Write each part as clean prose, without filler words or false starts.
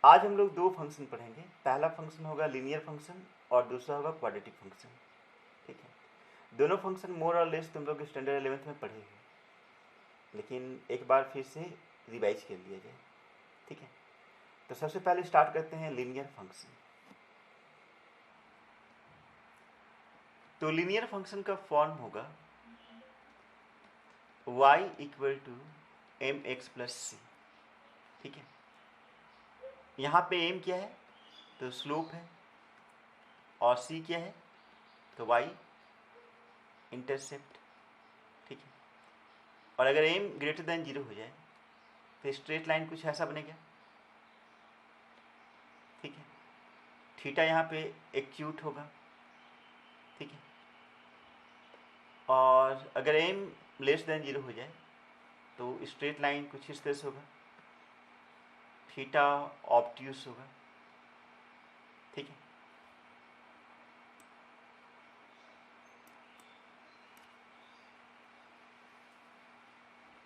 आज हम लोग दो फंक्शन पढ़ेंगे। पहला फंक्शन होगा लीनियर फंक्शन और दूसरा होगा क्वाड्रेटिक फंक्शन। ठीक है, दोनों फंक्शन मोर और लेस तुम लोग स्टैंडर्ड 11th में पढ़े हो, लेकिन एक बार फिर से रिवाइज कर लिया जाए। ठीक है, तो सबसे पहले स्टार्ट करते हैं लीनियर फंक्शन। तो लीनियर फंक्शन का फॉर्म होगा y equal to m x plus c. ठीक है, यहाँ पे m क्या है तो स्लोप है, और c क्या है तो y इंटरसेप्ट। ठीक है, और अगर m ग्रेटर देन 0 हो जाए तो स्ट्रेट लाइन कुछ ऐसा बनेगा। ठीक है, थीटा यहाँ पे एक्यूट होगा। ठीक है, और अगर m लेस देन 0 हो जाए तो स्ट्रेट लाइन कुछ इस तरह से होगा, थीटा ऑब्ट्यूस होगा। ठीक है,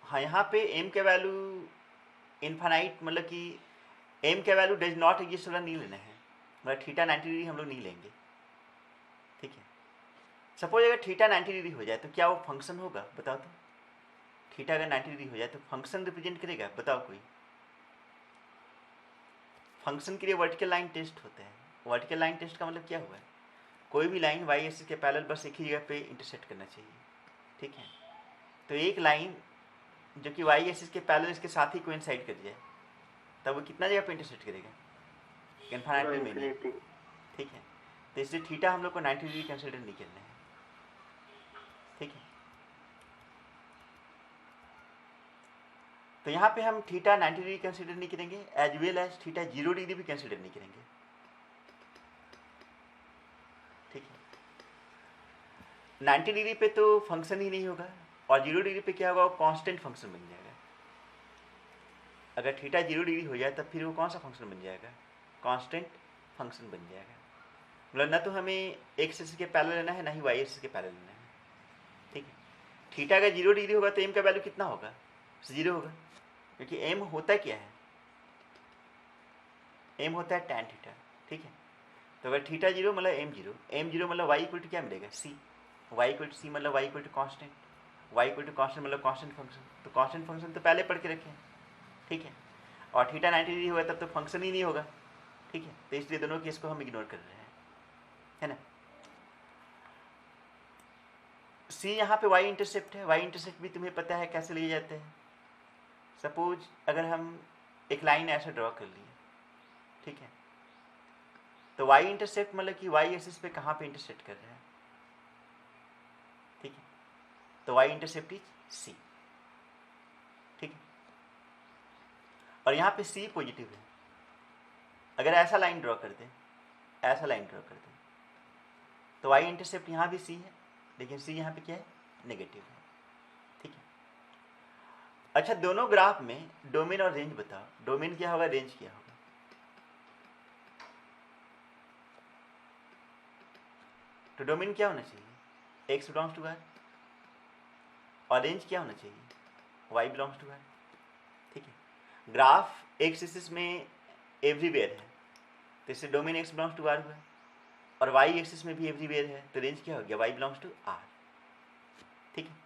हाँ यहाँ पे m का वैल्यू इन्फानाइट, मतलब कि m का वैल्यू डज नॉट एग्जिस्ट वाला नहीं लेना है, मतलब थीटा 90 डिग्री हम लोग नहीं लेंगे। ठीक है, सपोज अगर थीटा 90 डिग्री हो जाए तो क्या वो फंक्शन होगा बताओ तो? थीटा अगर 90 डिग्री हो जाए तो फंक्शन रिप्रेजेंट करेगा बताओ कोई? फंक्शन के लिए वर्टिकल लाइन टेस्ट होता है। वर्टिकल लाइन टेस्ट का मतलब क्या हुआ है, कोई भी लाइन वाई एक्सिस के पैरेलल बस एक ही जगह पे इंटरसेक्ट करना चाहिए। ठीक है, तो एक लाइन जो कि वाई एक्सिस के पैरेलल इसके साथ ही कोइंसाइड कर जाए तब वो कितना जगह पे इंटरसेक्ट करेगा? इन्फिनिटी में नहीं। ठीक है, तो इसलिए थीटा हम लोग को 90 डिग्री कंसिडर नहीं करना है। ठीक है, तो यहाँ पे हम थीटा 90 डिग्री कंसिडर नहीं करेंगे, as well as theta 0 degree भी कंसिडर नहीं करेंगे। ठीक है, 90 डिग्री पे तो फंक्शन ही नहीं होगा, और 0 डिग्री पे क्या होगा, वो कांस्टेंट फंक्शन बन जाएगा। अगर थीटा 0 डिग्री हो जाए तब फिर वो कौन सा फंक्शन बन जाएगा? कांस्टेंट फंक्शन बन जाएगा। मतलब ना तो हमें एक्स एक्सिस के पैरेलल लेना है, ना ही वाई एक्सिस के पैरेलल लेना है। ठीक है, थीटा अगर 0 डिग्री होगा तो एम का वैल्यू कितना होगा? 0 होगा, क्योंकि एम होता क्या है? एम होता है टैन थीटा। ठीक है, तो अगर थीटा 0 मतलब एम जीरो मतलब वाई इक्वल टू क्या मिलेगा? C. Y equal to c मतलब y equal to constant. Y equal to constant मतलब कॉन्स्टेंट फंक्शन। तो कॉन्स्टेंट फंक्शन तो पहले पढ़ के रखे हैं। ठीक है, और थीटा 90 डिग्री होगा तब तो फंक्शन ही नहीं होगा। ठीक है, तो इसलिए दोनों केस को हम इग्नोर कर रहे हैं, है ना। सी यहाँ पे वाई इंटरसेप्ट है। वाई इंटरसेप्ट भी तुम्हें पता है कैसे लिए जाते हैं। सपोज अगर हम एक लाइन ऐसे ड्रॉ कर लिए, ठीक है, तो वाई इंटरसेप्ट मतलब कि वाई एक्सिस पे कहाँ पे इंटरसेप्ट कर रहा है? ठीक है, तो वाई इंटरसेप्ट इज सी। ठीक है, और यहाँ पे सी पॉजिटिव है। अगर ऐसा लाइन ड्रॉ कर दें, ऐसा लाइन ड्रॉ कर दें, तो वाई इंटरसेप्ट यहाँ भी सी है, लेकिन सी यहाँ पे क्या है? नेगेटिव है। ठीक है, अच्छा दोनों ग्राफ में डोमेन और रेंज बताओ। डोमेन क्या होगा, रेंज क्या होगा? तो डोमेन क्या होना चाहिए? एक्स बिलोंग्स टू आर, और रेंज क्या होना चाहिए? Y belongs to R. ठीक है, ग्राफ एक्स एक्सिस में एवरीवेयर है, तो इससे domain x belongs to R हुआ, और वाई एक्सिस में भी एवरीवेयर है, तो रेंज क्या हो गया? Y belongs to R. ठीक है,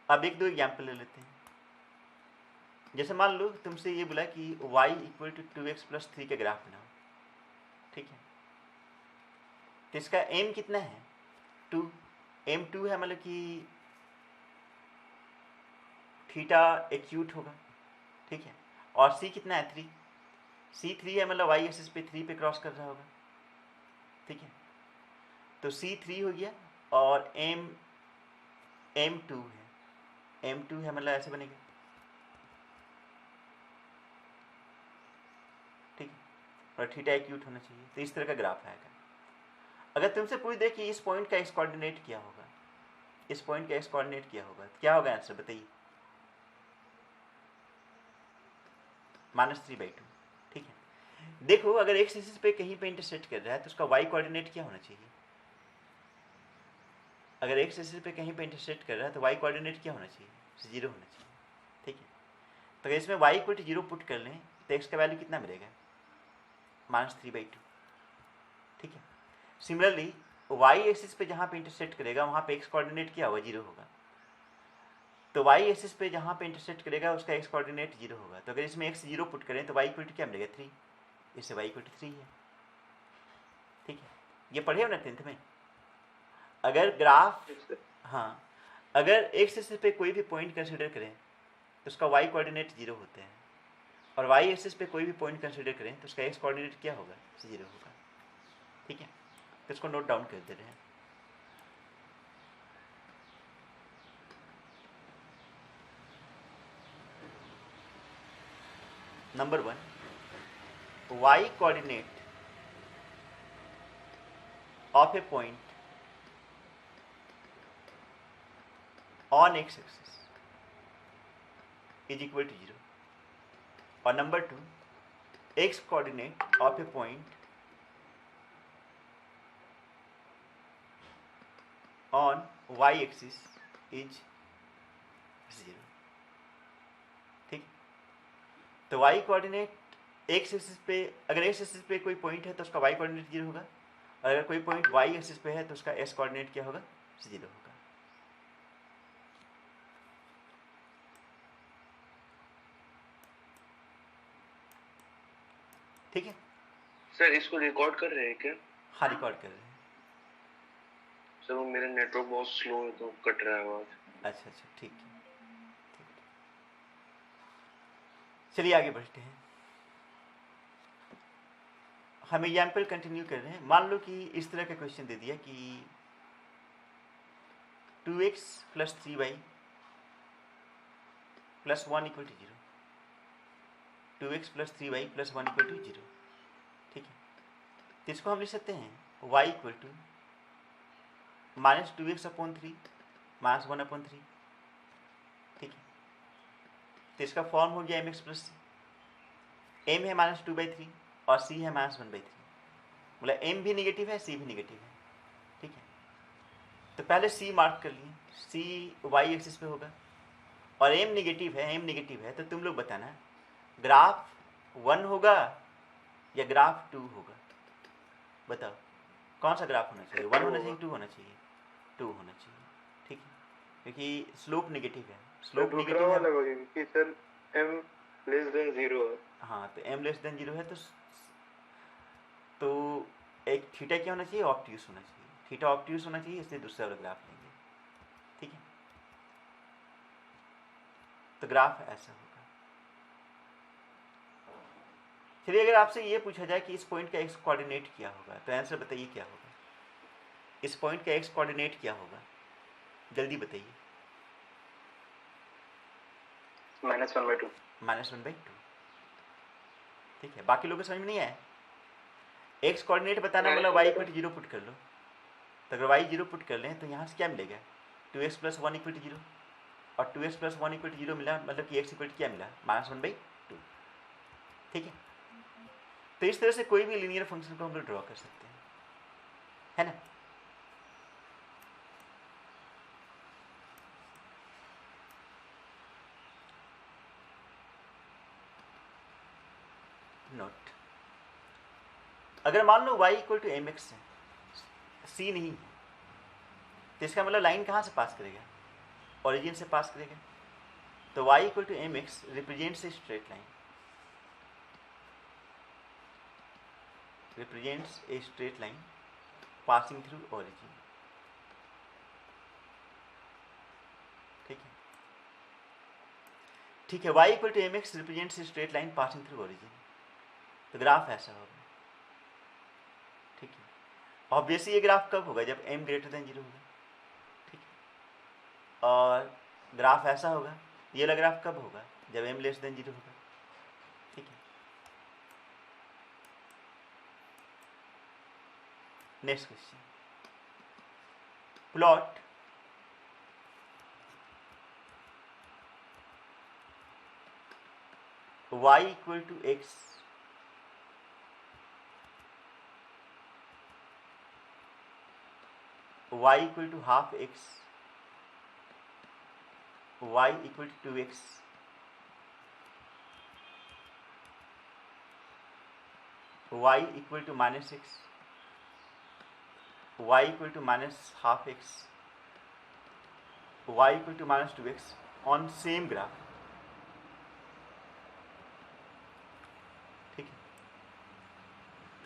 अब एक दो एग्जाम्पल ले लेते हैं। जैसे मान लो तुमसे ये बोला कि y equal to 2x plus 3 का ग्राफ बनाओ। ठीक है, तो इसका m कितना है? 2। m 2 है, मतलब कि थीटा एक्यूट होगा। ठीक है, और c कितना है? 3। c 3 है, मतलब y एक्सिस पे 3 पे क्रॉस कर रहा होगा। ठीक है, तो c 3 हो गया, और m 2 है। m 2 है मतलब ऐसे बनेगा। ठीक है, और थीटा एक्यूट होना चाहिए, तो इस तरह का ग्राफ आएगा। अगर तुमसे पूछ दे कि इस पॉइंट का एक्स कोऑर्डिनेट क्या होगा, इस पॉइंट का एक्स कोऑर्डिनेट क्या होगा, क्या होगा आंसर बताइए? -3/2। ठीक है, देखो अगर एक्स एक्सिस पे कहीं पे इंटरसेक्ट कर रहा है तो उसका वाई कोऑर्डिनेट क्या होना चाहिए? अगर एक्स एक्सिस पे कहीं पे इंटरसेक्ट कर रहा है तो वाई कोऑर्डिनेट क्या होना चाहिए? 0 होना चाहिए। ठीक है, तो अगर इसमें वाई इक्वल टू 0 पुट कर लें तो एक्स का वैल्यू कितना मिलेगा? -3/2, ठीक है। सिमिलरली वाई एक्सिस पे जहाँ पे इंटरसेक्ट करेगा वहाँ पे एक्स कोऑर्डिनेट क्या होगा, 0 होगा। तो वाई एक्सिस पे जहाँ पे इंटरसेक्ट करेगा उसका एक्स कोऑर्डिनेट 0 होगा। तो अगर इसमें x 0 पुट करें तो y इक्वल टू क्या मिलेगा, 3। इससे y इक्वल टू 3 है, ठीक है। ये पढ़े हो ना 10th में। अगर ग्राफ, हाँ, अगर x एक्सिस पे कोई भी पॉइंट कंसिडर करें तो उसका y कोऑर्डिनेट 0 होते हैं, और y एक्सिस पे कोई भी पॉइंट कंसिडर करें तो उसका x कोऑर्डिनेट क्या होगा, 0 होगा, ठीक है। तो इसको नोट डाउन कर दे रहे हैं। Number 1, y coordinate of a point on x axis is equal to 0, और number 2, x coordinate of a point on y axis is 0, ठीक। तो y कोऑर्डिनेट x एक्सिस पे, अगर x एक्सिस पे कोई पॉइंट है तो उसका y कोऑर्डिनेट 0 होगा, और अगर कोई पॉइंट y एक्सिस पे है तो उसका s कोऑर्डिनेट क्या होगा, 0 होगा। ठीक है सर, इसको रिकॉर्ड कर रहे हैं क्या? हाँ, रिकॉर्ड कर रहे हैं। सर वो मेरा नेटवर्क बहुत स्लो है तो कट रहा है आवाज। अच्छा, ठीक है। चलिए आगे बढ़ते हैं। हम एग्जाम्पल कंटिन्यू कर रहे हैं। मान लो कि इस तरह का क्वेश्चन दे दिया कि 2x + 3y + 1 = 0, 2x + 3y + 1 = 0, ठीक है। तो इसको हम लिख सकते हैं y = -2x/3 -1/3, ठीक है। तो इसका फॉर्म हो गया mx + c। m है -2/3 और c है -1/3, मतलब m भी निगेटिव है, c भी निगेटिव है, ठीक है। तो पहले c मार्क कर लिए, c y एक्सिस पे होगा, और m निगेटिव है, तो तुम लोग बताना ग्राफ 1 होगा या ग्राफ 2 होगा, बताओ कौन सा ग्राफ होना चाहिए, 1 होना चाहिए, 2 होना चाहिए, 2 होना चाहिए, ठीक है, क्योंकि स्लोप निगेटिव है, स्लोप निगेटिव है कि सर m <0 है। हाँ, तो m <0 है तो एक थीटा क्या होना चाहिए, ऑब्ट्यूस होना चाहिए, थीटा ऑब्ट्यूस होना चाहिए, इसलिए दूसरा वाला ग्राफ लेंगे, ठीक है। तो ग्राफ ऐसा होगा। चलिए अगर आपसे ये पूछा जाए कि इस पॉइंट का एक्स कोऑर्डिनेट क्या होगा, तो आंसर बताइए क्या होगा, इस पॉइंट का एक्स कोऑर्डिनेट क्या होगा, जल्दी बताइए। -1/2। -1/2, ठीक है। बाकी लोगों को समझ में नहीं आया। एक्स कोऑर्डिनेट बताना मतलब y = 0 पुट कर लो, तो अगर y 0 पुट कर लें तो यहाँ से क्या मिलेगा, 2x + 1 = 0, और 2x + 1 = 0 मिला, मतलब कि x = क्या मिला, -1/2, ठीक है। तो इस तरह से कोई भी लीनियर फंक्शन को हम लोग ड्रॉ कर सकते हैं, है ना। नोट, अगर मान लो y = mx है, c नहीं है, तो इसका मतलब लाइन कहाँ से पास करेगा, ओरिजिन से पास करेगा। तो y = mx represents a straight line, represents a straight line passing through origin, ठीक है, ठीक है। y = mx represents a straight line passing through origin, तो ग्राफ ऐसा होगा, ठीक है। ऑब्वियसली ये ग्राफ कब होगा, जब m > 0 होगा, ठीक है। और ग्राफ ऐसा होगा, ये वाला ग्राफ कब होगा, जब m < 0 होगा, ठीक है। Next question, plot y = x y = half x, y = 2x, y equal to minus x, y equal to minus half x, y equal to minus 2x on same graph. ठीक है,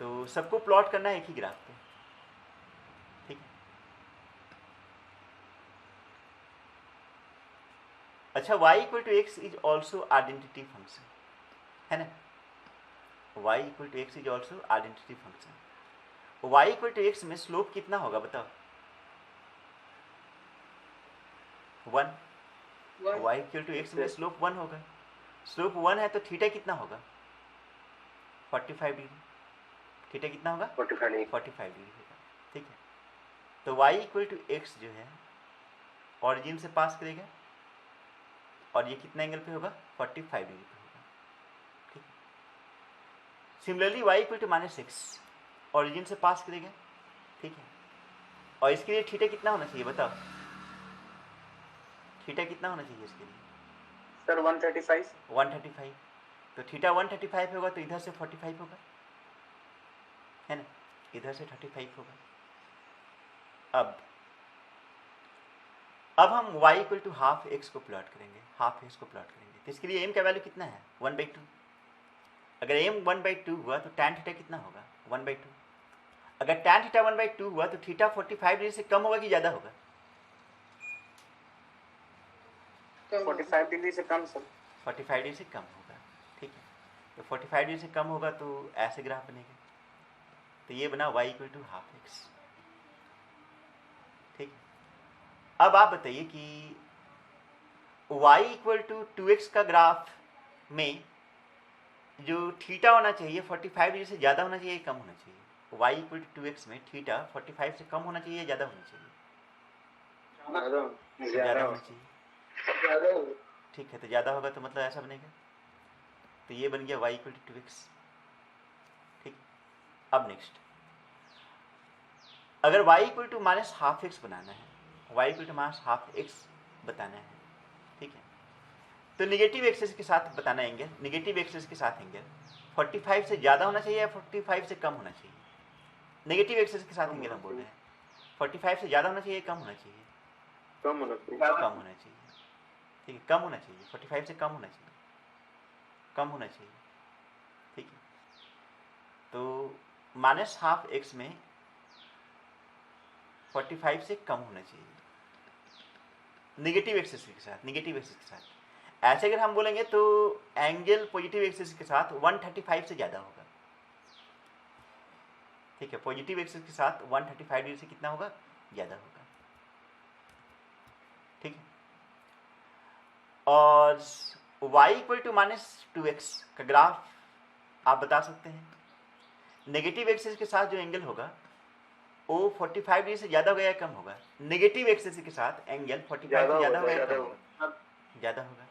तो सबको प्लॉट करना है एक ही ग्राफ पे। ठीक है, अच्छा y equal to x is also identity function है ना, y equal to x is also identity function. y equal to x में स्लोप कितना होगा बताओ? 1। y इक्वल टू एक्स में स्लोप 1 होगा, स्लोप 1 है तो थीटा कितना होगा? 45 डिग्री। थीटा कितना होगा? 45 डिग्री होगा। ठीक है, तो y इक्वल टू एक्स जो है ऑरिजिन से पास करेगा और ये कितना एंगल पे होगा? 45 डिग्री पे होगा। ठीक है, similarly y equal to minus x origin से पास करेगा। ठीक है, और इसके लिए थीटा कितना होना चाहिए बताओ? थीटा कितना होना चाहिए इसके लिए? सर 135। 135। तो थीटा 135 होगा तो इधर से 45 होगा, है ना, इधर से 35 होगा। अब हम y equal to half x को प्लॉट करेंगे, हाफ एक्स को प्लॉट करेंगे। तो इसके लिए m का वैल्यू कितना है? 1/2। अगर m 1/2 हुआ तो tan थीटा कितना होगा? 1/2। अगर tan थीटा 1/2 हुआ तो थीटा 45 डिग्री से कम होगा कि ज़्यादा होगा? 45 डिग्री से कम सर। 45 डिग्री से कम होगा। ठीक है, तो 45 डिग्री से कम होगा तो ऐसे ग्राफ बनेगा। तो ये बना y equal to half x. ठीक है, अब आप बताइए कि y इक्वल टू 2x का ग्राफ में जो थीटा होना चाहिए 45 डिग्री से ज़्यादा होना चाहिए, कम होना चाहिए? y इक्वल टू 2x में थीटा 45 से कम होना चाहिए, ज़्यादा होना चाहिए? ज़्यादा होना चाहिए। ठीक है, तो ज़्यादा होगा तो मतलब ऐसा बनेगा। तो ये बन गया y इक्वल टू 2x। ठीक, अब नेक्स्ट, अगर y equal to minus half x बनाना है, y equal to minus half x बताना है, ठीक है, तो निगेटिव एक्सेस के साथ बताना एंगल, निगेटिव एक्सेस के साथ एंगल 45 से ज़्यादा होना चाहिए या 45 से कम होना चाहिए? नेगेटिव एक्सेस के साथ एंगल हम बोल रहे हैं, 45 से ज़्यादा होना चाहिए, कम होना चाहिए? कम होना चाहिए। कम होना चाहिए। ठीक है, कम होना चाहिए, 45 से कम होना चाहिए, कम होना चाहिए। ठीक है, तो माइनस हाफ एक्स में 45 से कम होना चाहिए निगेटिव एक्सेस के साथ, निगेटिव एक्सेस के साथ। ऐसे अगर हम बोलेंगे तो एंगल पॉजिटिव एक्सेस के साथ 135 से ज़्यादा होगा। ठीक है, पॉजिटिव एक्सेस के साथ 135 डिग्री से कितना होगा? ज़्यादा होगा। ठीक है, और y equal to minus 2x का ग्राफ आप बता सकते हैं। नेगेटिव एक्सेस के साथ जो एंगल होगा वो 45 डिग्री से ज़्यादा होगा या कम होगा? नेगेटिव एक्सेस के साथ एंगल 45 से ज़्यादा होगा या कम होगा? ज़्यादा होगा।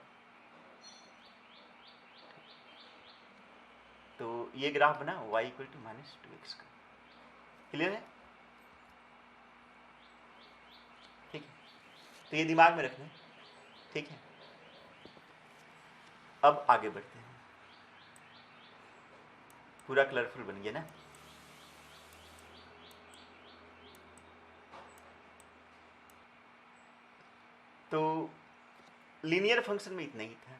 तो ये ग्राफ बना y equal to minus 2x का। क्लियर है? ठीक है, तो ये दिमाग में रखना। ठीक है, अब आगे बढ़ते हैं। पूरा कलरफुल बन गया ना? तो लीनियर फंक्शन में इतना ही था।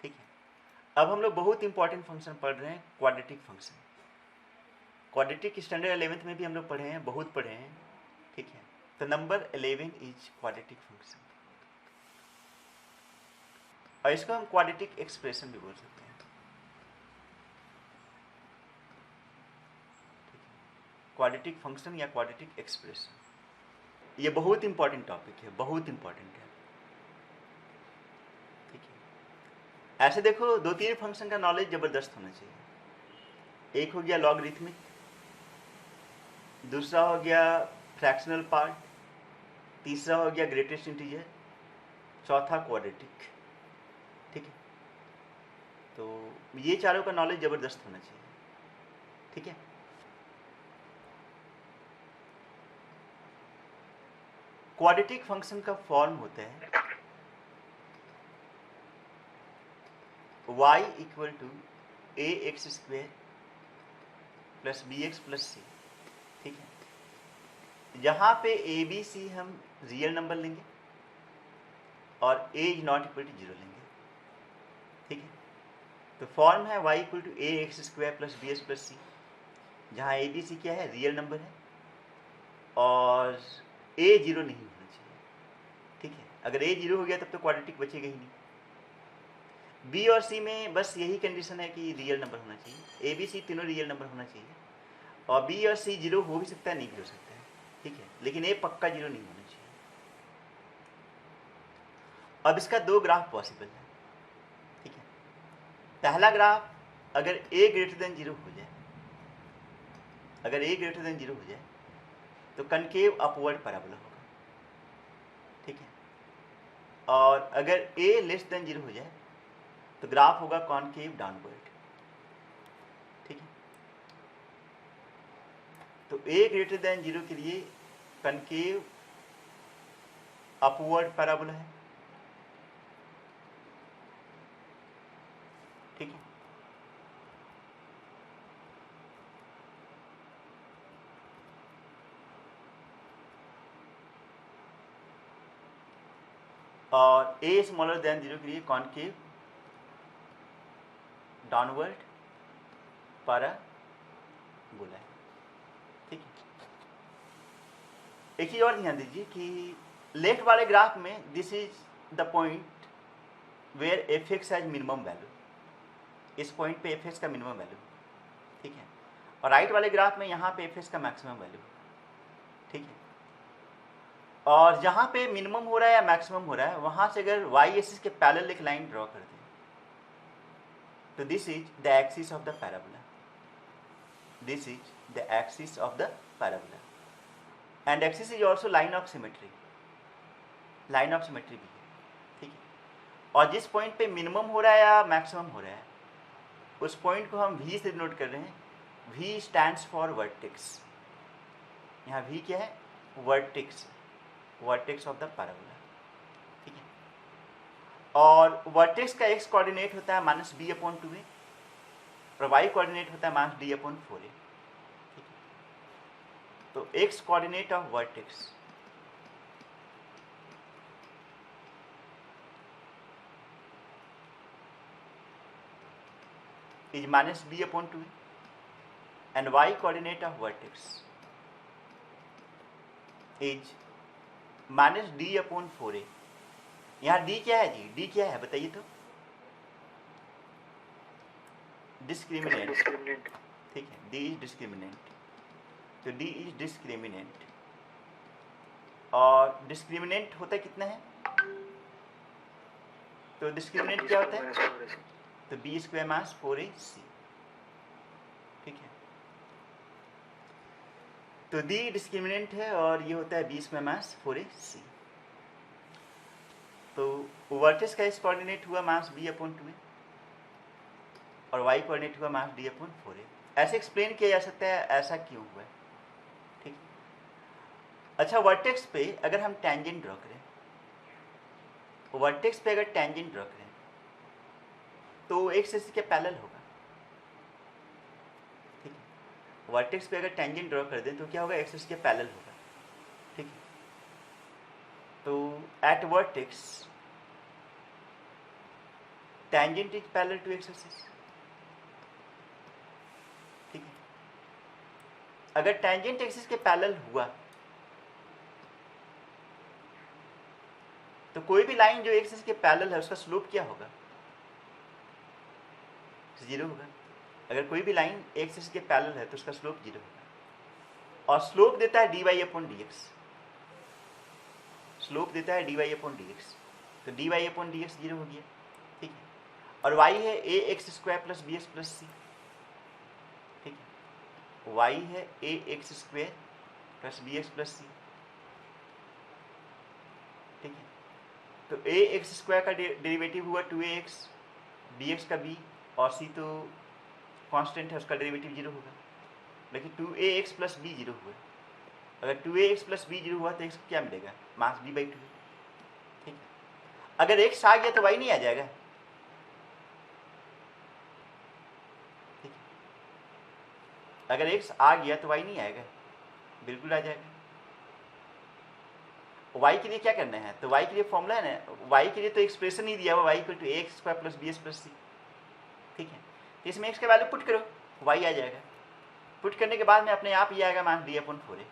ठीक है, अब हम लोग बहुत इंपॉर्टेंट फंक्शन पढ़ रहे हैं, quadratic function. Quadratic standard 11th में भी हम लोग पढ़े हैं, बहुत पढ़े हैं। ठीक है, तो नंबर 11 इज क्वाड्रेटिक फंक्शन, और इसको हम क्वाड्रेटिक एक्सप्रेशन भी बोल सकते हैं। क्वाड्रेटिक फंक्शन या क्वाड्रेटिक एक्सप्रेशन, ये बहुत इंपॉर्टेंट टॉपिक है, बहुत इंपॉर्टेंट है। ठीक है, ऐसे देखो 2-3 फंक्शन का नॉलेज जबरदस्त होना चाहिए। एक हो गया लॉगरिथमिक, दूसरा हो गया फ्रैक्शनल पार्ट, तीसरा हो गया ग्रेटेस्ट इंटीजर, चौथा क्वाड्रेटिक। ठीक है, तो ये चारों का नॉलेज जबरदस्त होना चाहिए। ठीक है, क्वाड्रेटिक फंक्शन का फॉर्म होता है y equal to ax square plus b x plus c. ठीक है, जहाँ पे ए बी सी हम रियल नंबर लेंगे और a is not equal to zero लेंगे। ठीक है, तो फॉर्म है y equal to a x square plus b x plus c, जहाँ ए बी सी क्या है, रियल नंबर है और ए जीरो नहीं होना चाहिए। ठीक है, अगर ए जीरो हो गया तब तो क्वाड्रेटिक बचेगा ही नहीं। बी और सी में बस यही कंडीशन है कि रियल नंबर होना चाहिए, ए बी सी तीनों रियल नंबर होना चाहिए, और बी और सी जीरो हो भी सकता है नहीं भी हो सकता है। ठीक है, लेकिन ए पक्का जीरो नहीं होना चाहिए। अब इसका दो ग्राफ पॉसिबल है। ठीक है, पहला ग्राफ अगर ए ग्रेटर देन जीरो हो जाए, अगर ए ग्रेटर देन जीरो हो जाए तो कनकेव अपवर्ड पैराबोला होगा। ठीक है, और अगर ए लेस देन जीरो हो जाए तो ग्राफ होगा कॉनकेव डाउनवर्ड। ठीक है, तो ए ग्रेटर देन जीरो के लिए कनकेव अपवर्ड पैराबोला है। ठीक है, और ए स्मॉलर देन जीरो के लिए कॉनकेव डाउनवर्ड पैराबोला है। ठीक है, एक चीज और ध्यान दीजिए कि लेफ्ट वाले ग्राफ में this is the point where f x has minimum value, इस पॉइंट पे एफ एक्स का मिनिमम वैल्यू। ठीक है, और राइट वाले ग्राफ में यहाँ पे एफ एक्स का मैक्सिमम वैल्यू। ठीक है, और जहाँ पे मिनिमम हो रहा है या मैक्सिमम हो रहा है वहाँ से अगर वाई एक्सिस के पैरेलल एक लाइन ड्रॉ कर दें तो this is the axis of the parabola, this is the axis of the parabola, and axis is also line of symmetry, line of symmetry भी है। ठीक है, और जिस पॉइंट पे मिनिमम हो रहा है या मैक्सिमम हो रहा है उस पॉइंट को हम वी से डिनोट कर रहे हैं। वी स्टैंड्स फॉर वर्टेक्स, यहाँ वी क्या है, vertex, vertex of the parabola. ठीक है, और वर्टेक्स का एक्स कोऑर्डिनेट होता है माइनस बी अपॉन टू ए और वाई कोऑर्डिनेट होता है माइनस डी अपॉन फोर ए। ठीक है, तो x coordinate of vertex is minus b upon 2 and y coordinate of vertex is minus d upon 4a। यहाँ d क्या है जी, d क्या है बताइए तो, डिस्क्रिमिनेंट। ठीक है, d इज डिस्क्रिमिनेंट, तो d इज डिस्क्रिमिनेंट, और डिस्क्रिमिनेंट होता कितना है, तो डिस्क्रिमिनेंट क्या होता है, तो बी स्क्वायर माइनस 4ac। ठीक है, तो डी डिस्क्रिमिनेंट है और ये होता है बी स्क्वायर माइनस 4ac। तो वर्टेक्स का इस कोऑर्डिनेट हुआ माइनस बी अपॉन 2a और वाई कोऑर्डिनेट हुआ माइनस डी अपॉन 4a। ऐसे एक्सप्लेन किया जा सकता है ऐसा क्यों हुआ है। ठीक, अच्छा वर्टेक्स पे अगर हम टेंजेंट ड्रॉ करें, वर्टेक्स पे अगर टेंजेंट ड्रॉ करें तो एक्स एक्सिस के पैरेलल होगा। ठीक है, वर्टेक्स पे अगर टेंजेंट ड्रॉ कर दें तो क्या होगा, एक्स एक्सिस के पैरेलल होगा। ठीक है, तो at vertex tangent is parallel to x axis. ठीक है, अगर टेंजेंट एक्सिस के पैरेलल हुआ तो कोई भी लाइन जो एक्सिस के पैरेलल है उसका स्लोप क्या होगा, जीरो होगा। अगर कोई भी लाइन एक्सिस के पैरेलल है तो उसका स्लोप जीरो होगा, और स्लोप देता है d y upon d x, slope देता है d y upon d x, तो d y upon d x zero हो गया। ठीक है, और वाई है a x square plus b x plus c. ठीक है, वाई है a x square plus b x plus c. ठीक है, तो ए एक्स स्क्वायर का डेरिवेटिव हुआ 2ax, बी एक्स का बी, और सी तो कांस्टेंट है उसका डेरिवेटिव जीरो होगा, लेकिन 2ax प्लस बी जीरो हुआ। अगर 2ax प्लस बी जीरो हुआ तो x क्या मिलेगा, मास b बाई 2। ठीक है, अगर x आ गया तो y नहीं आ जाएगा। ठीक है, अगर x आ गया तो y नहीं आएगा, बिल्कुल आ जाएगा। y के लिए क्या करना है, तो y के लिए फॉर्मूला है ना, y के लिए तो एक्सप्रेशन ही दिया हुआ y equal to ax square plus bs plus c, ठीक है। तो इसमें x का वैल्यू पुट करो, y आ जाएगा। पुट करने के बाद में अपने आप ये आएगा minus D upon 4a।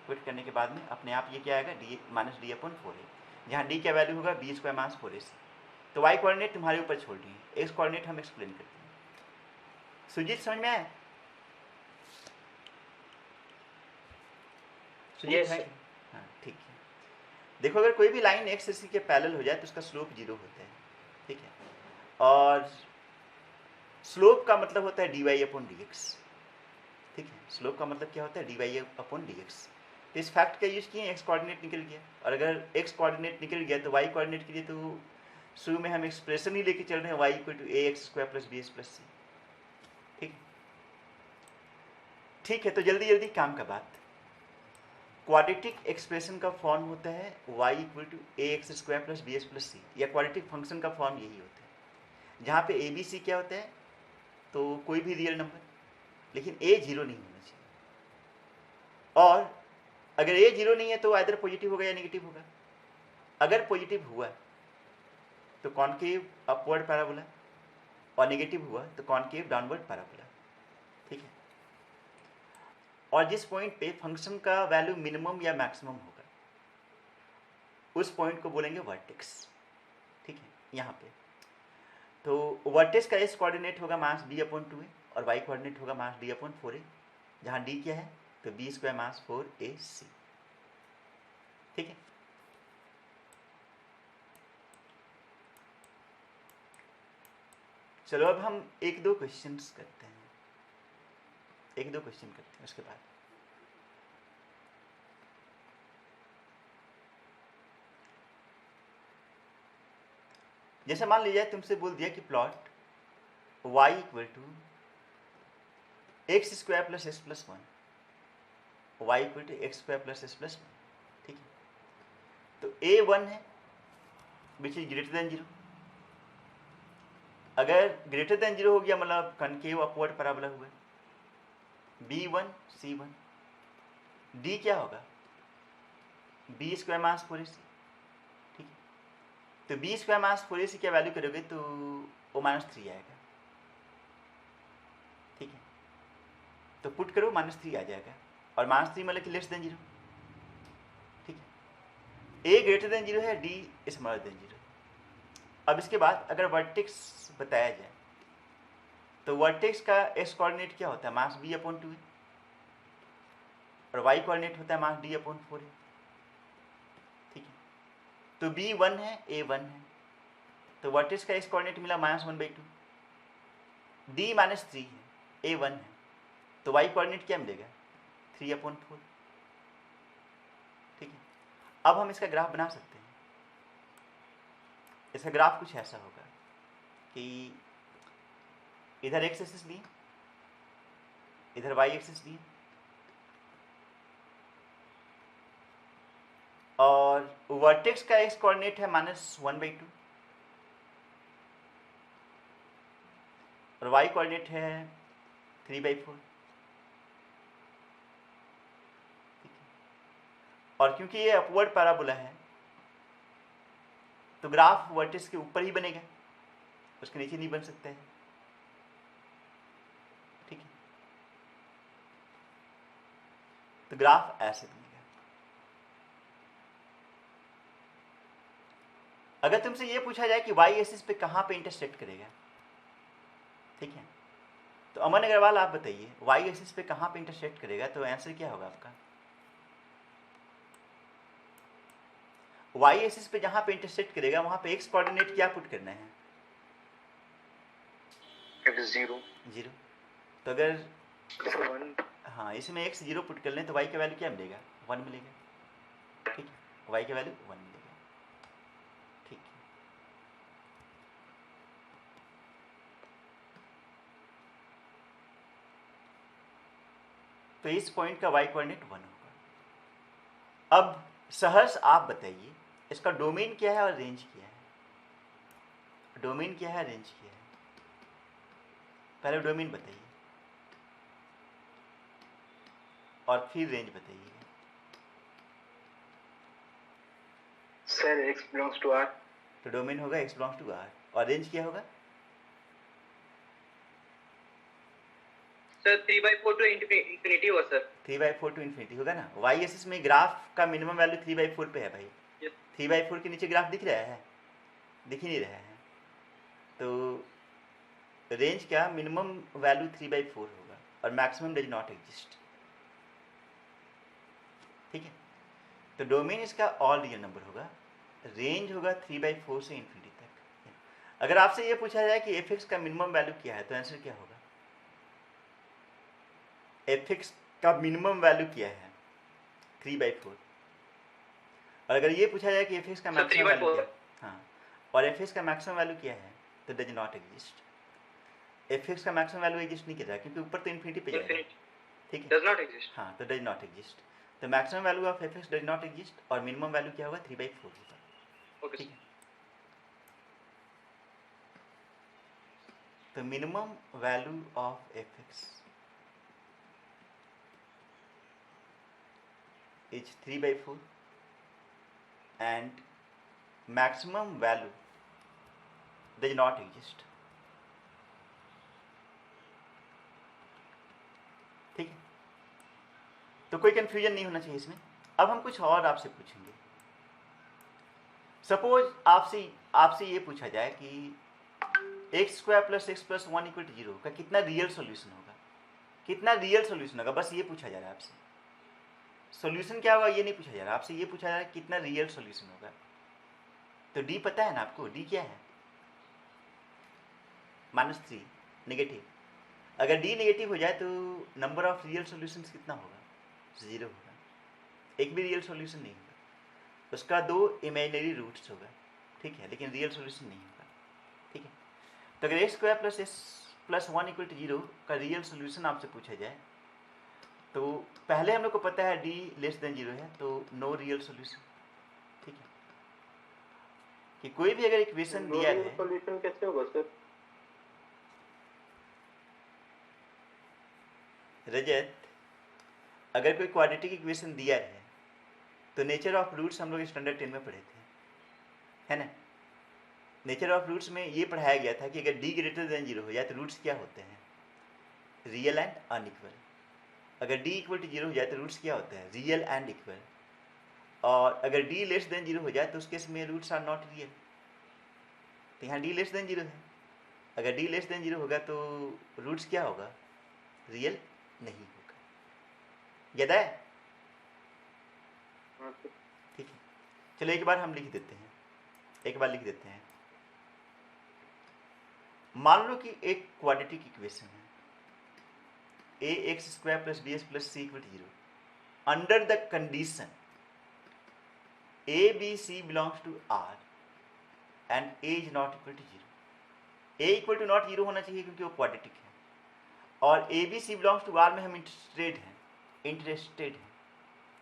Put करने के बाद में अपने आप ये क्या आएगा, D minus D upon 4a, जहाँ डी का वैल्यू होगा बी स्क्वायर माइनस 4ac। तो y कोऑर्डिनेट तुम्हारे ऊपर छोड़ दिए, x कोऑर्डिनेट हम एक्सप्लेन करते हैं। सुजीत समझ में आया? सुजीत Yes, है? sir. हाँ ठीक है। देखो अगर कोई भी लाइन x इसी के पैरेलल हो जाए तो उसका स्लोप 0 होता है, ठीक है। और स्लोप का मतलब होता है d y upon d x, ठीक है। स्लोप का मतलब क्या होता है, d y upon d x. तो इस फैक्ट का यूज किए, एक्स कोऑर्डिनेट निकल गया, और अगर एक्स कोऑर्डिनेट निकल गया तो वाई कोऑर्डिनेट के लिए तो शुरू में हम एक्सप्रेशन ही लेके चल रहे हैं, y equal to a x square plus b x plus c, ठीक। ठीक है, तो जल्दी जल्दी काम का बात। क्वाड्रेटिक एक्सप्रेशन का फॉर्म होता है y equal to a x square plus b x plus c, या क्वाड्रेटिक फंक्शन का फॉर्म यही होता है, जहाँ पे ए बी सी क्या होता है, तो कोई भी रियल नंबर, लेकिन a 0 नहीं होना चाहिए। और अगर a 0 नहीं है तो आइदर पॉजिटिव होगा या नेगेटिव होगा। अगर पॉजिटिव हुआ तो कॉनकेव अपवर्ड पैराबोला, और नेगेटिव हुआ तो कॉनकेव डाउनवर्ड पैराबोला, ठीक है। और जिस पॉइंट पे फंक्शन का वैल्यू मिनिमम या मैक्सिमम होगा उस पॉइंट को बोलेंगे वर्टेक्स, ठीक है। यहाँ पे तो वर्टेक्स का एस कोऑर्डिनेट होगा मास डी अपॉन 2a, और वाई कोऑर्डिनेट होगा मास डी अपॉन 4a, जहाँ डी क्या है, तो बी स्क्वायर मास 4ac, ठीक है। चलो अब हम एक दो क्वेश्चन करते हैं, एक दो क्वेश्चन करते हैं उसके बाद। जैसे मान लीजिए तुमसे बोल दिया कि plot y equal to x square plus s plus 1, y equal to x square plus s plus 1, ठीक है। तो a 1 है विच इज ग्रेटर देन 0। अगर ग्रेटर देन 0 हो गया मतलब कनकेव अपवर्ड पैराबोला हुआ। b1 c1, d क्या होगा, बी स्क्वायर मास 4ac, ठीक है। तो बी स्क्वायर मास 4ac क्या वैल्यू करोगे तो वो -3 आएगा, ठीक है। तो पुट करो -3 आ जाएगा, और -3 मतलब कि लेस देन 0, ठीक है। a ग्रेटर देन 0 है, d स्मॉलर देन 0। अब इसके बाद अगर वर्टेक्स बताया जाए तो वर्टेक्स का एक्स कोऑर्डिनेट क्या होता है, मास b अपॉन 2a, और वाई कोऑर्डिनेट होता है मास d अपॉन 4a, ठीक है। तो b1 है, a1 है, तो वर्टेक्स का एक्स कोऑर्डिनेट मिला -1/2, d -3 है, a1 है, तो वाई कोऑर्डिनेट क्या मिलेगा, 3/4, ठीक है। अब हम इसका ग्राफ बना सकते हैं। इसका ग्राफ कुछ ऐसा होगा कि इधर एक्स एक्सिस लिए, इधर वाई एक्सिस लिए, और वर्टेक्स का एक्स कोऑर्डिनेट है -1/2, और वाई कोऑर्डिनेट है 3/4, ठीक है। और क्योंकि ये अपवर्ड पैराबोला है तो ग्राफ वर्टेक्स के ऊपर ही बनेगा, उसके नीचे नहीं बन सकता है, ठीक है। तो ग्राफ ऐसे बनेगा। अगर तुमसे ये पूछा जाए कि वाई एक्सिस पे कहाँ पे इंटरसेक्ट करेगा, ठीक है, तो अमन अग्रवाल आप बताइए वाई एक्सिस पे कहाँ पे इंटरसेक्ट करेगा, तो आंसर क्या होगा आपका, वाई एक्सिस पे जहाँ पे इंटरसेक्ट करेगा वहाँ पे एक्स कोऑर्डिनेट क्या पुट करना है, x0 0। तो अगर 1 हाँ इसमें x 0 पुट कर लें तो y का वैल्यू क्या मिलेगा, 1 मिलेगा, ठीक है। y का वैल्यू 1 मिलेगा, ठीक है। तो इस पॉइंट का y कोऑर्डिनेट 1 होगा। अब सहर्ष आप बताइए इसका डोमेन क्या है और रेंज क्या है, डोमेन क्या है, रेंज क्या है, पहले डोमेन बताइए। और फिर रेंज बताइएगा। Sir x belongs to R. तो डोमेन होगा x बिलोंग्स टू R और रेंज क्या होगा? सर 3/4 टू इंफिनिटी होगा सर। 3/4 टू इन्फिनिटी होगा ना। वाई एक्सिस में ग्राफ का मिनिमम वैल्यू 3/4 पे है भाई। Yes. 3/4 के नीचे ग्राफ दिख रहा है? दिख ही नहीं रहा है। तो रेंज का मिनिमम वैल्यू 3/4 होगा और मैक्सिमम डज नॉट एग्जिस्ट। ठीक है, तो डोमेन इसका ऑल रियल नंबर होगा, रेंज होगा 3/4 से इन्फिनिटी तक। अगर आपसे ये पूछा जाए कि एफ एक्स का मिनिमम वैल्यू क्या है तो आंसर क्या होगा? एफ एक्स का मिनिमम वैल्यू क्या है? 3/4। और अगर ये पूछा जाए कि एफ एक्स का सर, मैक्सिमम वैल्यू 3/4। क्या है, हाँ, और एफ एक्स का मैक्सिमम वैल्यू क्या है तो does not exist. F x का मैक्सिमम वैल्यू एग्जिस्ट नहीं कर रहा क्योंकि ऊपर तो इन्फिनिटी पे जाएगा। इंफिनिटी ठीक है, डज नॉट एग्जिस्ट। हाँ, तो डज नॉट एग्जिस्ट। तो maximum value of F x does not exist और मिनिमम वैल्यू क्या होगा? 3/4 होगा। ओके ठीक है, तो minimum value of F x is 3/4 and maximum value does not exist। ठीक है, तो कोई कंफ्यूजन नहीं होना चाहिए इसमें। अब हम कुछ और आपसे पूछेंगे। सपोज आपसे ये पूछा जाए कि x² + x + 1 = 0 का कितना रियल सॉल्यूशन होगा? कितना रियल सॉल्यूशन होगा, बस ये पूछा जा रहा है आपसे। सॉल्यूशन क्या होगा ये नहीं पूछा जा रहा, आपसे ये पूछा जा रहा है कितना रियल सॉल्यूशन होगा। तो डी पता है ना आपको? डी क्या है? -3 नेगेटिव। अगर डी नेगेटिव हो जाए तो नंबर ऑफ रियल सॉल्यूशंस कितना होगा? 0 होगा, एक भी रियल सॉल्यूशन नहीं होगा। उसका 2 इमेजिनरी रूट्स होगा, ठीक है, लेकिन रियल सॉल्यूशन नहीं होगा। ठीक है, तो अगर x² + s + 1 = 0 का रियल सॉल्यूशन आपसे पूछा जाए तो पहले हम लोग को पता है d < 0 है, तो नो रियल सॉल्यूशन। ठीक है, कि कोई भी अगर इक्वेशन दिया है, सॉल्यूशन कैसे होगा सर? रजत, अगर कोई क्वाड्रेटिक इक्वेशन दिया है तो नेचर ऑफ रूट्स हम लोग स्टैंडर्ड 10 में पढ़े थे, है ना। नेचर ऑफ रूट्स में ये पढ़ाया गया था कि अगर d < 0 हो जाए तो रूट्स क्या होते हैं? Real and unequal. अगर d = 0 हो जाए तो रूट्स क्या होते हैं? Real and equal. और अगर d < 0 हो जाए तो उस केस में रूट्स आर नॉट रियल। तो यहाँ d < 0 है, अगर d < 0 होगा तो रूट्स क्या होगा? रियल नहीं होगा। याद है? ठीक है, चलो एक बार हम लिख देते हैं, एक बार लिख देते हैं। मान लो कि एक क्वाड्रेटिक इक्वेशन है ax² + bx + c = 0 under the condition a b c belongs to R and a is not equal to 0। a equal to not 0 होना चाहिए क्योंकि वो क्वाड्रेटिक है, और a b c belongs to R में हम interested हैं।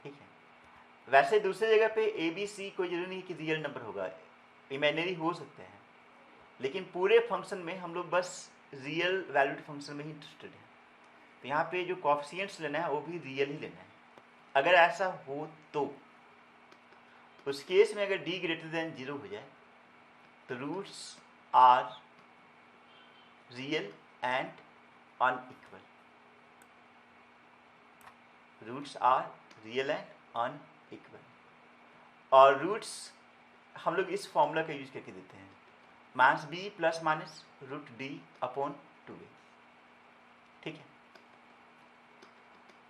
ठीक है, वैसे दूसरी जगह पे a b c कोई जरूरी नहीं कि रियल नंबर होगा, इमेजिनरी हो सकते हैं, लेकिन पूरे फंक्शन में हम लोग बस रियल वैल्यूड फंक्शन में ही इंटरेस्टेड हैं। तो यहाँ पे जो कॉफिशिएंट्स लेना है वो भी रियल ही लेना है। अगर ऐसा हो तो उस केस में अगर d < 0 हो जाए तो roots are real and unequal. Roots are real and unequal, और रूट्स हम लोग इस फॉर्मूला का यूज करके देते हैं, -b ± √d/2a। ठीक है,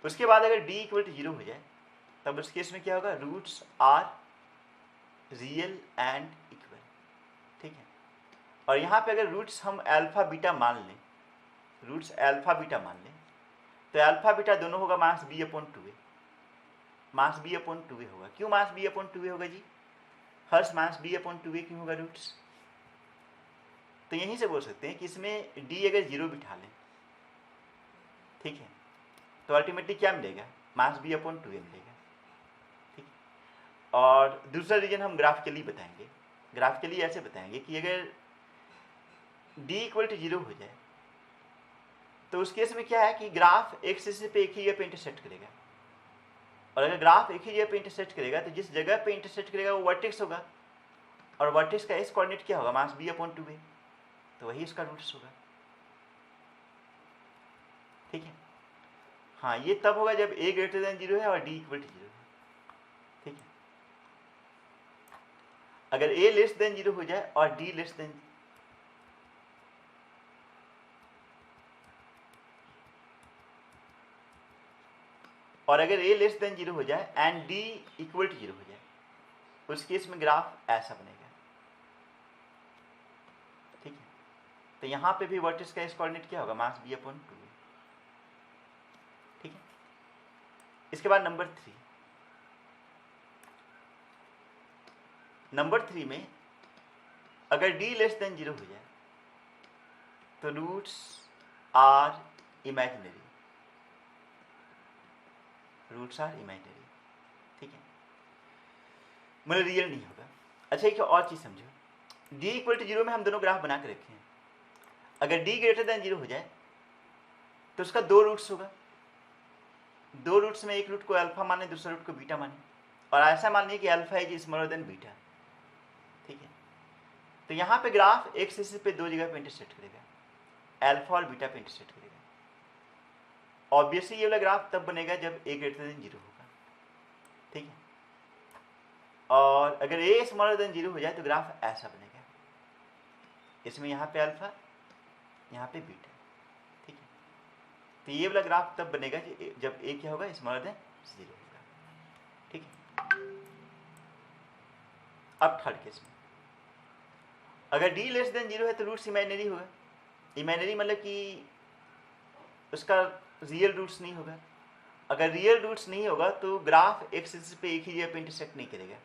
उसके बाद अगर d = 0 हो जाए तब उस केस में क्या होगा? Roots are real and equal. ठीक है, और यहाँ पे अगर रूट्स हम अल्फा बीटा मान लें, रूट्स अल्फा बीटा मान लें, तो अल्फा बीटा दोनों होगा -b/2a। -b/2a होगा। क्यों -b/2a होगा जी? हर्ष -b/2a क्यों होगा रूट्स? तो यहीं से बोल सकते हैं कि इसमें d अगर 0 बिठा लें, ठीक है, तो अल्टीमेटली क्या मिलेगा? -b/2a मिलेगा। ठीक है, और दूसरा रीजन हम ग्राफिकली बताएंगे। ग्राफिकली ऐसे बताएंगे कि अगर d = 0 हो जाए तो उस केस में क्या है कि ग्राफ एक्स एक्सिस पे एक ही जगह पे इंटरसेक्ट करेगा, और अगर ग्राफ एक ही जगह पे इंटरसेक्ट करेगा तो जिस जगह पे इंटरसेक्ट करेगा वो वर्टेक्स होगा, और वर्टेक्स का एस कोऑर्डिनेट क्या होगा, मास b/2a, तो वही इसका रूट्स होगा। ठीक है, हाँ ये तब होगा जब a ग्रेटर देन 0 है और d इक्वल टू 0 है। ठीक है, अगर a लेस देन 0 हो जाए और d लेस देन, और अगर a लेस देन 0 हो जाए एंड d इक्वल टू 0 हो जाए, उस केस में ग्राफ ऐसा बनेगा। ठीक है, तो यहाँ पे भी वर्टेक्स का एस कोऑर्डिनेट क्या होगा, मास b/2a। ठीक है, इसके बाद नंबर 3 में अगर d लेस देन 0 हो जाए तो रूट्स आर इमेजिनरी, ठीक है, मतलब रियल नहीं होगा। अच्छा एक और चीज़ समझो, d इक्वल टू 0 में हम दोनों ग्राफ बना के रखे हैं। अगर d ग्रेटर देन 0 हो जाए तो उसका 2 रूट्स होगा, 2 रूट्स में एक रूट को अल्फा माने, दूसरा रूट को बीटा माने, और ऐसा मानिए कि alpha is smaller then beta. ठीक है, तो यहाँ पे ग्राफ एक्स एक्सिस पे 2 जगह पे इंटरसेक्ट करेगा, अल्फा और बीटा पे इंटरसेक्ट करेगा। ऑब्वियसली ये वाला ग्राफ तब बनेगा जब a ग्रेटर देन 0 होगा। ठीक है, और अगर a स्मॉलर देन 0 हो जाए तो ग्राफ ऐसा बनेगा, इसमें यहाँ पे अल्फा, यहाँ पे बीटा। ठीक है, तो ये वाला ग्राफ तब बनेगा जब a क्या होगा, स्मॉलर देन 0 होगा। ठीक है, अब थर्ड केस में अगर d लेस देन 0 है तो रूट्स इमेजिनरी होगा। इमेजिनरी मतलब कि उसका रियल रूट्स नहीं होगा। अगर रियल रूट्स नहीं होगा तो ग्राफ एक्स एक्सिस पे एक ही जगह पे इंटरसेक्ट नहीं करेगा।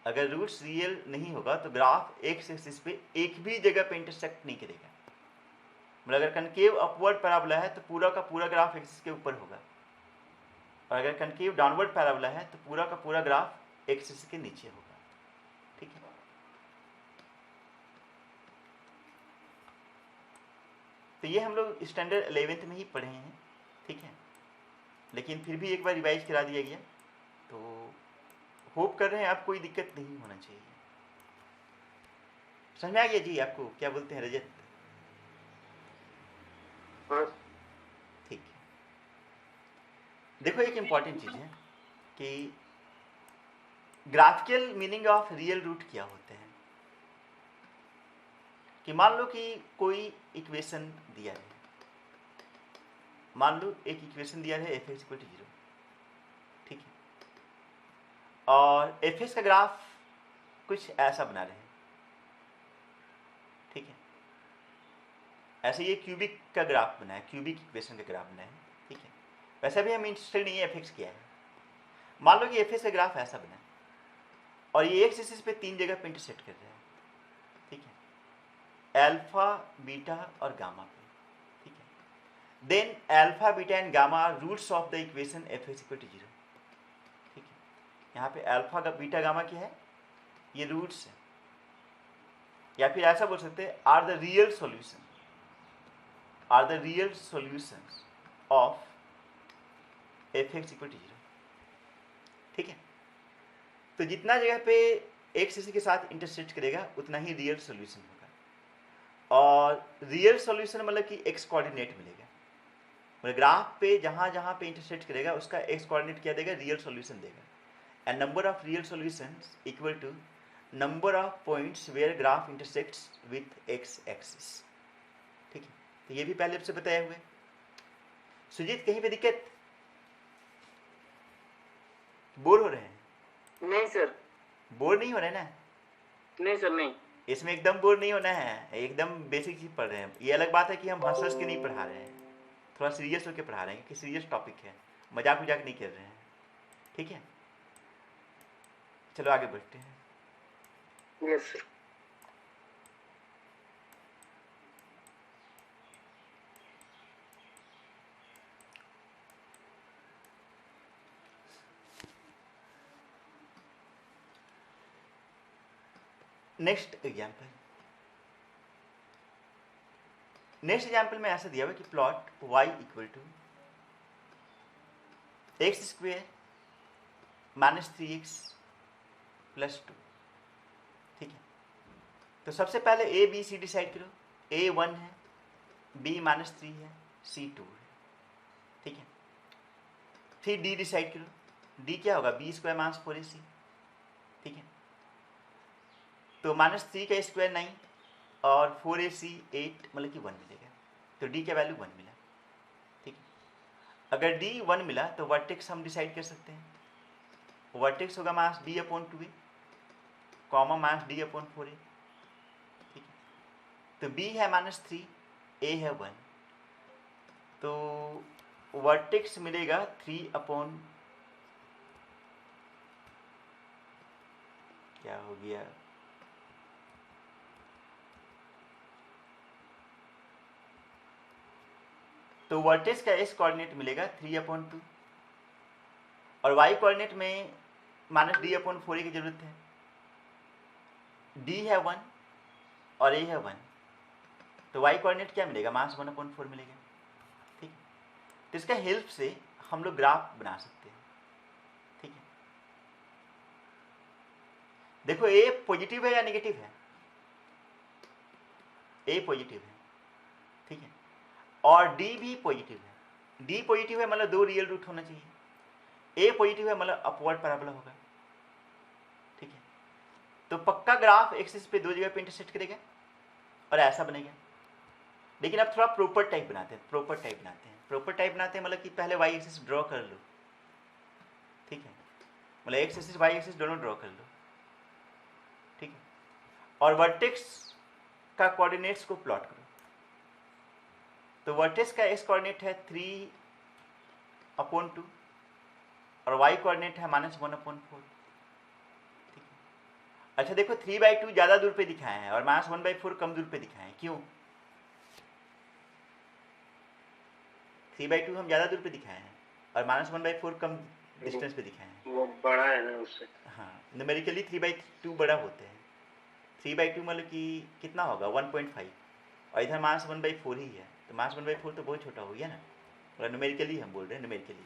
अगर रूट्स रियल नहीं होगा तो ग्राफ एक्स एक्सिस पे एक भी जगह पे इंटरसेक्ट नहीं करेगा। मतलब अगर कनकेव अपवर्ड पैराबोला है तो पूरा का पूरा ग्राफ एक्सिस के ऊपर होगा, और अगर कनकेव डाउनवर्ड पैराबोला है तो पूरा का पूरा ग्राफ एक्सिस के नीचे होगा। ठीक है, तो ये हम लोग स्टैंडर्ड 11th में ही पढ़े हैं। ठीक है, लेकिन फिर भी एक बार रिवाइज करा दिया गया, तो होप कर रहे हैं आप कोई दिक्कत नहीं होना चाहिए। समझ में आ गया जी आपको, क्या बोलते हैं रजत? हाँ ठीक है, देखो एक इंपॉर्टेंट चीज़ है कि graphical meaning of real root क्या होते हैं। कि मान लो कि कोई इक्वेशन दिया है, मान लो एक इक्वेशन दिया है f(x) = 0। ठीक है, और f(x) का ग्राफ कुछ ऐसा बना रहे हैं। ठीक है, ऐसे ये क्यूबिक का ग्राफ बना है, क्यूबिक इक्वेशन का ग्राफ बना है। ठीक है, वैसे भी हम इंटरेस्टेड नहीं है f(x) क्या है। मान लो कि f(x) का ग्राफ ऐसा बना है और ये एक्स एक्सिस पे 3 जगह पे इंटरसेक्ट कर रहा है। ठीक है, अल्फा, बीटा और गामा पे। ठीक है, then alpha, beta and gamma are roots of the equation f(x) = 0। ठीक है, यहाँ पे अल्फा का बीटा गामा क्या है, ये रूट्स है, या फिर ऐसा बोल सकते हैं are the real solutions of f(x) = 0। ठीक है, तो जितना जगह पे एक्स इसी के साथ इंटरसेक्ट करेगा उतना ही रियल सॉल्यूशन होगा। और रियल सॉल्यूशन मतलब कि एक्स कोऑर्डिनेट मिलेगा, मतलब ग्राफ पे जहाँ जहाँ पे इंटरसेक्ट करेगा उसका एक्स कोऑर्डिनेट क्या देगा, रियल सॉल्यूशन देगा। And number of real solutions equal to number of points where graph intersects with x axis. ठीक है, तो ये भी पहले आपसे बताया हुआ है। सुजीत कहीं पे दिक्कत, बोर हो रहे हैं? नहीं सर, बोर नहीं हो रहे ना? नहीं सर, नहीं। इसमें एकदम बोर नहीं होना है, एकदम बेसिक चीज़ पढ़ रहे हैं। ये अलग बात है कि हम हंस हंस के नहीं पढ़ा रहे हैं, थोड़ा सीरियस होकर पढ़ा रहे हैं कि सीरियस टॉपिक है, मजाक वजाक नहीं कर रहे हैं। ठीक है, चलो आगे बढ़ते हैं। Yes sir. नेक्स्ट एग्जाम्पल में ऐसा दिया हुआ कि plot y = x square minus 3x plus 2। ठीक है, तो सबसे पहले ए बी सी डिसाइड करो। ए 1 है, बी माइनस 3 है, सी 2 है। ठीक है, फिर डी डिसाइड करो। डी क्या होगा, बी स्क्वायर माइनस 4ac। ठीक है, तो माइनस 3 का स्क्वायर 9 और 4ac 8 मतलब कि 1 मिलेगा। तो डी का वैल्यू 1 मिला। ठीक है, अगर डी 1 मिला तो वर्टेक्स हम डिसाइड कर सकते हैं। वर्टेक्स होगा minus D upon 2a comma minus D upon 4a। ठीक है, तो b है माइनस 3, a है 1, तो वर्टेक्स मिलेगा 3 अपॉन, क्या हो गया, तो वर्टेक्स का एस कोऑर्डिनेट मिलेगा 3/2 और वाई कोऑर्डिनेट में माइनस डी अपॉन 4a की जरूरत है। डी है 1 और ए है 1, तो वाई कोऑर्डिनेट क्या मिलेगा, माइनस 1/4 मिलेगा। ठीक है, तो इसका हेल्प से हम लोग ग्राफ बना सकते हैं। ठीक है, देखो ए पॉजिटिव है या नेगेटिव है, ए पॉजिटिव है। ठीक है, और डी भी पॉजिटिव है। डी पॉजिटिव है मतलब 2 रियल रूट होना चाहिए। ए पॉजिटिव है मतलब अपवर्ड पैराबोला होगा। ठीक है, तो पक्का ग्राफ एक्सिस पे 2 जगह पे इंटरसेक्ट करेगा और ऐसा बनेगा। लेकिन अब थोड़ा प्रॉपर टाइप बनाते हैं। प्रॉपर टाइप बनाते हैं मतलब कि पहले वाई एक्सिस ड्रॉ कर लो। ठीक है, मतलब एक्स एक्सिस वाई एक्सिस दोनों ड्रॉ कर लो। ठीक है, और वर्टेक्स का कोऑर्डिनेट्स को प्लॉट करो। तो वर्टेक्स का एक्स कोऑर्डिनेट है 3/2 और वाई कोऑर्डिनेट है -1/4। ठीक है, अच्छा देखो 3/2 ज़्यादा दूर पे दिखाए हैं और -1/4 कम दूर पे दिखाए हैं। क्यों? 3/2 हम ज़्यादा दूर पे दिखाए हैं और -1/4 कम डिस्टेंस पे दिखाए हैं। वो बड़ा है ना उससे। हाँ, न्यूमेरिकली 3/2 बड़ा होते हैं। 3/2 मतलब कि कितना होगा 1.5 और इधर -1/4 ही है, तो -1/4 तो बहुत छोटा हो गया ना। मतलब न्यूमेरिकली हम बोल रहे हैं, न्यूमेरिकली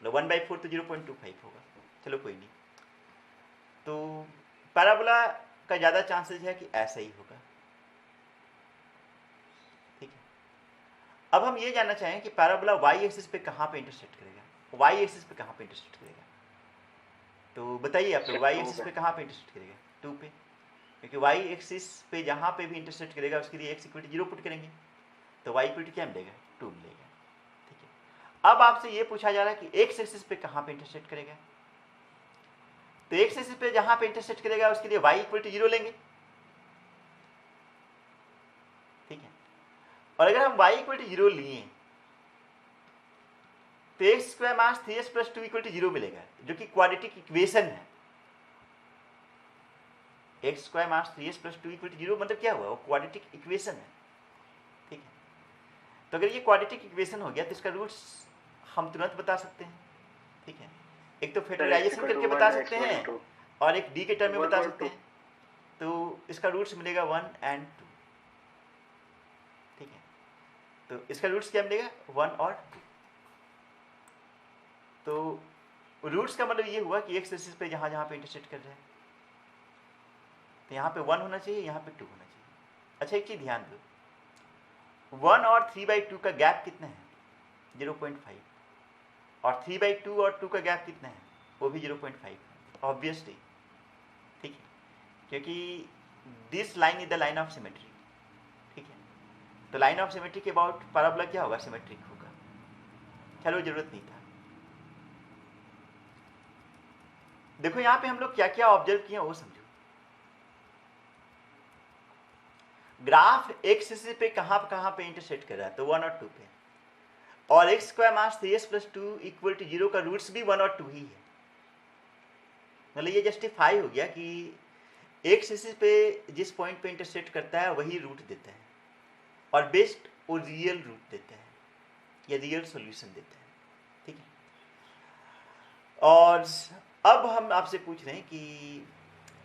मतलब 1/4 तो 0.25 होगा। चलो कोई नहीं, तो पैराबोला का ज़्यादा चांसेस है कि ऐसा ही होगा। ठीक है, अब हम ये जानना चाहें कि पैराबोला वाई एक्सिस पे कहाँ पे इंटरसेक्ट करेगा। वाई एक्सिस पे कहाँ पे इंटरसेक्ट करेगा, तो बताइए आप लोग, वाई एक्सिस पे कहाँ पे इंटरसेक्ट करेगा, 2 पे। क्योंकि वाई एक्सिस पे जहाँ पे भी इंटरसेक्ट करेगा उसके लिए x = 0 पुट करेंगे, तो y = क्या मिलेगा, 2 मिलेगा। ठीक है, अब आपसे ये पूछा जा रहा है कि x एक्सिस पे कहाँ पे इंटरसेक्ट करेगा, तो x एक्सिस पे जहाँ पे इंटरसेक्ट करेगा उसके लिए y = 0 लेंगे। ठीक है, और अगर हम y = 0 लिए तो x² - 3s + 2 = 0 मिलेगा, जो कि क्वाड्रेटिक इक्वेशन है। x² - 3s + 2 = 0 मतलब क्या हुआ, वो क्वाड्रेटिक इक्वेशन है। ठीक है, तो अगर ये क्वाड्रेटिक इक्वेशन हो गया तो इसका रूट्स हम तुरंत बता सकते हैं। ठीक है, एक तो फैक्टराइजेशन करके बता सकते हैं और एक डी के टर्म में बता सकते हैं। तो इसका रूट्स मिलेगा 1 और 2। ठीक है, तो इसका रूट्स क्या मिलेगा, 1 और 2। तो रूट्स का मतलब ये हुआ कि एक्स एक्सिस पे जहाँ जहाँ पे इंटरसेक्ट कर रहे हैं, तो यहाँ पे 1 होना चाहिए, यहाँ पे 2 होना चाहिए। अच्छा एक चीज़ ध्यान दो, 1 और 3/2 का गैप कितना है, 0.5, और 3/2 और 2 का गैप कितना है, वो भी 0.5, ऑब्वियसली। ठीक है, क्योंकि this line is the line of symmetry. ठीक है, तो लाइन ऑफ सिमेट्री के अबाउट पैराबोला क्या होगा, सिमेट्रिक होगा। चलो जरूरत नहीं था। देखो यहाँ पे हम लोग क्या क्या ऑब्जर्व किए वो समझो। ग्राफ एक्स एक्सिस पे कहाँ पे इंटरसेक्ट कर रहा है, तो 1 और 2 पे, और x² - 3s + 2 = 0 का रूट्स भी 1 और 2 ही है। मतलब ये जस्टिफाई हो गया कि एक्स एक्सिस पे जिस पॉइंट पे इंटरसेक्ट करता है वही रूट देता है, और बेस्ट वो रियल रूट देता है या रियल सॉल्यूशन देता है। ठीक है, और अब हम आपसे पूछ रहे हैं कि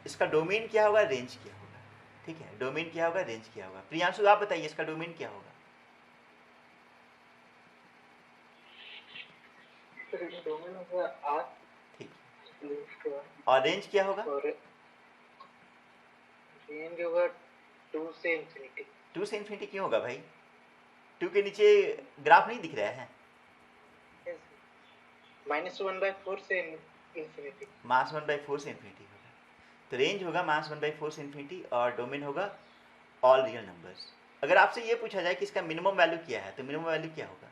इसका डोमेन क्या होगा, रेंज क्या होगा। ठीक है, डोमेन क्या होगा, रेंज क्या होगा। प्रियांशु आप बताइए इसका डोमेन क्या होगा। डोमेन होगा आर ठीक, लेफ्ट टू आर और रेंज क्या होगा? और रेंज होगा 2 से इंफिनिटी। 2 से इन्फिनिटी क्यों होगा भाई? 2 के नीचे ग्राफ नहीं दिख रहा है? -1/4 से इंफिनिटी। मास 1/4 से इन्फिनिटी होगा, तो रेंज होगा मास 1/4 से इन्फिनिटी और डोमेन होगा ऑल रियल नंबर्स। अगर आपसे ये पूछा जाए कि इसका मिनिमम वैल्यू क्या है, तो मिनिमम वैल्यू क्या होगा?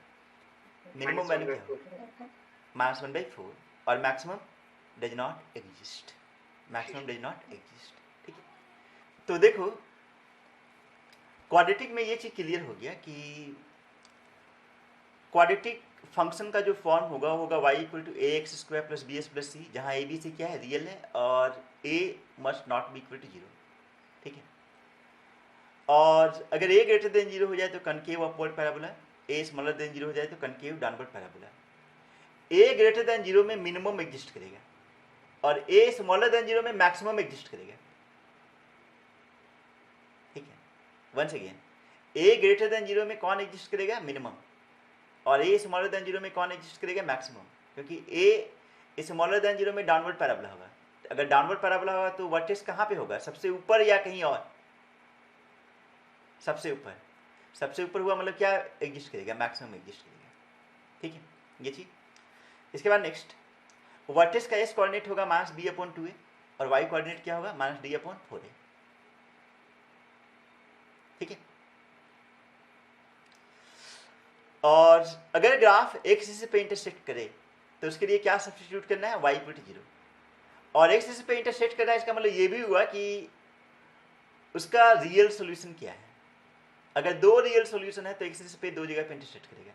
मिनिमम वैल्यू क्या होगा? -1/4 और maximum does not exist, maximum does not exist. ठीक है, तो देखो क्वाड्रेटिक में ये चीज़ क्लियर हो गया कि क्वाड्रेटिक फंक्शन का जो फॉर्म होगा y = ax² + bs + c, जहाँ a b c क्या है, रियल है, और a must not be equal to 0। ठीक है, और अगर a ग्रेटर देन 0 हो जाए तो concave upward parabola, a smaller than 0 हो जाए तो concave downward parabola. a greater than 0 में मिनिमम एग्जिस्ट करेगा और a स्मॉलर देन 0 में मैक्सिमम एग्जिस्ट करेगा। ठीक है, once again, a greater than 0 में कौन एग्जिस्ट करेगा? मिनिमम। और a स्मॉलर देन 0 में कौन एग्जिस्ट करेगा? मैक्सिमम, क्योंकि a स्मॉलर देन 0 में डाउनवर्ड पैराबोला होगा। अगर डाउनवर्ड पैराबोला होगा तो वर्टेक्स कहाँ पे होगा? सबसे ऊपर या कहीं और? सबसे ऊपर। सबसे ऊपर हुआ मतलब क्या एग्जिस्ट करेगा? मैक्सिमम एग्जिस्ट करेगा। ठीक है, ये चीज। इसके बाद नेक्स्ट, वर्टेक्स का एस कोऑर्डिनेट होगा -b/2a और वाई कोऑर्डिनेट क्या होगा? -d/4a। ठीक है, और अगर ग्राफ x एक्सिस पे इंटरसेक्ट करे तो उसके लिए क्या सब्स्टिट्यूट करना है? y = 0। और x एक्सिस पे इंटरसेक्ट कर रहा है, इसका मतलब ये भी हुआ कि उसका रियल सॉल्यूशन क्या है। अगर दो रियल सॉल्यूशन है तो x एक्सिस पे दो जगह पे इंटरसेक्ट करेगा,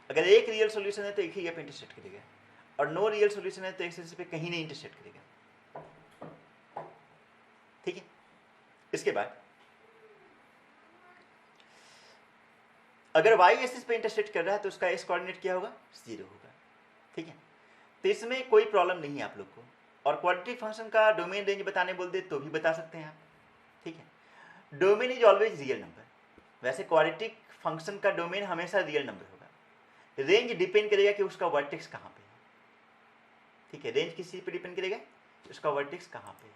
अगर एक रियल सॉल्यूशन है तो एक ही जगह पे इंटरसेक्ट करेगा, और नो रियल सॉल्यूशन है तो x एक्सिस पे कहीं नहीं इंटरसेक्ट करेगा। ठीक है, इसके बाद अगर y एक्सिस पे इंटरसेक्ट कर रहा है तो उसका x कोऑर्डिनेट क्या होगा? 0 होगा। ठीक है, तो इसमें कोई प्रॉब्लम नहीं है आप लोग को, और क्वाड्रेटिक फंक्शन का डोमेन रेंज बताने बोल दे तो भी बता सकते हैं आप। ठीक है, domain is always real number. वैसे क्वाड्रेटिक फंक्शन का डोमेन हमेशा रियल नंबर होगा, रेंज डिपेंड करेगा कि उसका वर्टेक्स कहाँ पे है। ठीक है, रेंज किस चीज पे डिपेंड करेगा? उसका वर्टेक्स कहाँ पे है।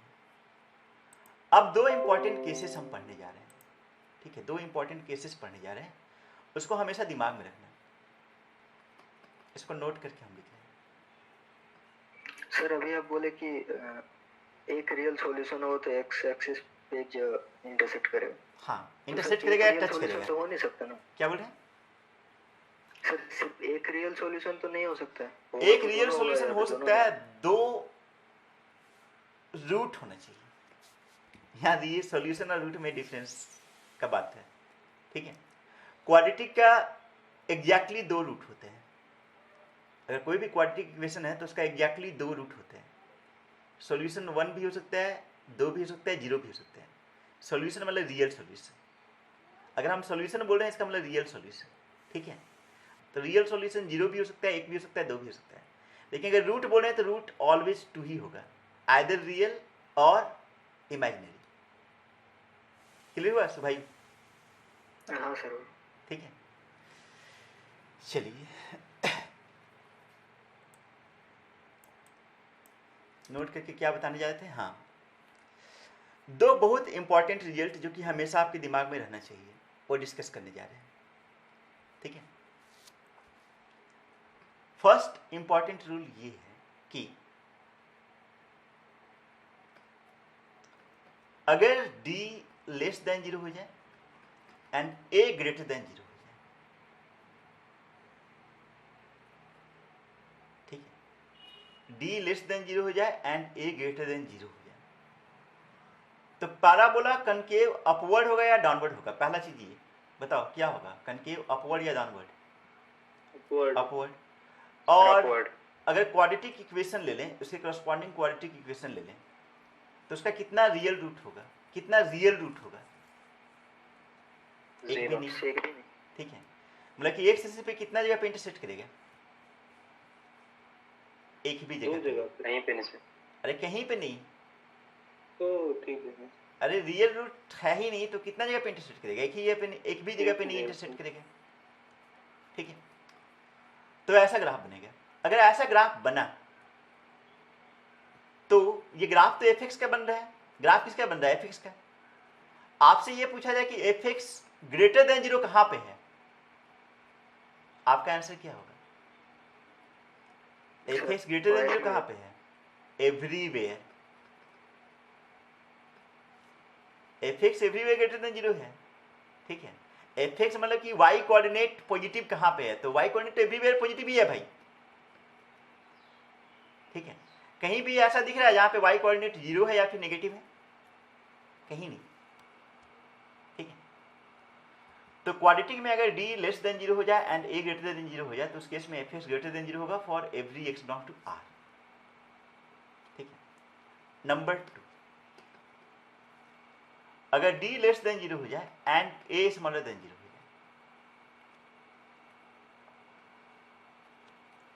अब दो इंपॉर्टेंट केसेस हम पढ़ने जा रहे हैं। ठीक है, दो इंपॉर्टेंट केसेस पढ़ने जा रहे हैं, उसको हमेशा दिमाग में रखना, इसको नोट करके हम लिख रहे हैं। सर अभी आप बोले कि एक रियल सॉल्यूशन हो तो एक्स एक्सिस पे जो इंटरसेक्ट करेगा। हाँ, इंटरसेक्ट करेगा या टच करेगा? तो हो नहीं सकता ना। क्या बोल रहे हैं सर? सिर्फ एक रियल सॉल्यूशन तो नहीं हो सकता है। एक रियल सॉल्यूशन हो सकता है, दो रूट होना चाहिए। यहाँ ये सॉल्यूशन और रूट में डिफरेंस का बात है। ठीक है, क्वाड्रेटिक का एग्जैक्टली दो रूट होते हैं। अगर कोई भी क्वाड्रेटिक इक्वेशन है तो उसका एग्जैक्टली दो रूट होते हैं। सॉल्यूशन 1 भी हो सकता है, 2 भी हो सकता है, 0 भी हो सकता है। सॉल्यूशन मतलब रियल सॉल्यूशन। अगर हम सॉल्यूशन बोल रहे हैं इसका मतलब रियल सॉल्यूशन। ठीक है, तो रियल सॉल्यूशन 0 भी हो सकता है, 1 भी हो सकता है, 2 भी हो सकता है। लेकिन अगर रूट बोल रहे हैं तो रूट ऑलवेज 2 ही होगा, आइदर रियल और इमेजिनरी। क्लियर हुआ भाई? हाँ सर। ठीक है, चलिए नोट करके क्या बताने जा रहे थे? हाँ, दो बहुत इंपॉर्टेंट रिजल्ट जो कि हमेशा आपके दिमाग में रहना चाहिए वो डिस्कस करने जा रहे हैं। ठीक है, फर्स्ट इंपॉर्टेंट रूल ये है कि अगर d लेस देन 0 हो जाए एंड a ग्रेटर देन 0 हो जाए, ठीक है, d लेस देन 0 हो जाए एंड a ग्रेटर देन 0 हो जाए, तो पैराबोला कनकेव अपवर्ड होगा या डाउनवर्ड होगा? पहला चीज ये बताओ, क्या होगा? कनकेव अपवर्ड या डाउनवर्ड? अपवर्ड। और Upward. अगर क्वाड्रेटिक इक्वेशन ले लें, उसके करस्पॉन्डिंग क्वाड्रेटिक इक्वेशन ले लें, तो उसका कितना रियल रूट होगा? कितना रियल रूट होगा? एक भी नहीं। ठीक है, मतलब कि एक एक्सिस पे कितना जगह पे इंटरसेक्ट करेगा? एक भी जगह पे। कहीं पे नहीं। अरे कहीं पे नहीं, तो ठीक है। अरे रियल रूट है ही नहीं तो कितना जगह पे इंटरसेक्ट करेगा? एक ही जगह पे नहीं, एक भी जगह पे नहीं इंटरसेक्ट करेगा। ठीक है, तो ऐसा ग्राफ बनेगा। अगर ऐसा ग्राफ बना तो ये ग्राफ तो एफ एक्स का बन रहा है, ग्राफ किसका बन रहा है? एफ एक्स का। आपसे ये पूछा जाए कि एफ एक्स ग्रेटर देन 0 कहां पे है, आपका आंसर क्या होगा? एफ एक्स ग्रेटर देन 0 कहां पे है? Everywhere. F x everywhere greater than 0 है, ठीक है। एफ एक्स मतलब कि वाई कोऑर्डिनेट पॉजिटिव कहां पे है, तो वाई कोऑर्डिनेट एवरीवेयर पॉजिटिव ही है भाई, ठीक है। कहीं भी ऐसा दिख रहा है जहां पे वाई कोऑर्डिनेट 0 है या फिर नेगेटिव है? कहीं नहीं, ठीक है। तो क्वाड्रेटिक में अगर डी लेस देन 0 हो जाए एंड ए ग्रेटर देन 0 हो जाए तो उस केस में एफ एक्स ग्रेटर देन 0 होगा for every x belong to R, ठीक है। नंबर 2, अगर डी लेस देन 0 हो जाए एंड ए स्मॉलर देन 0 हो जाए,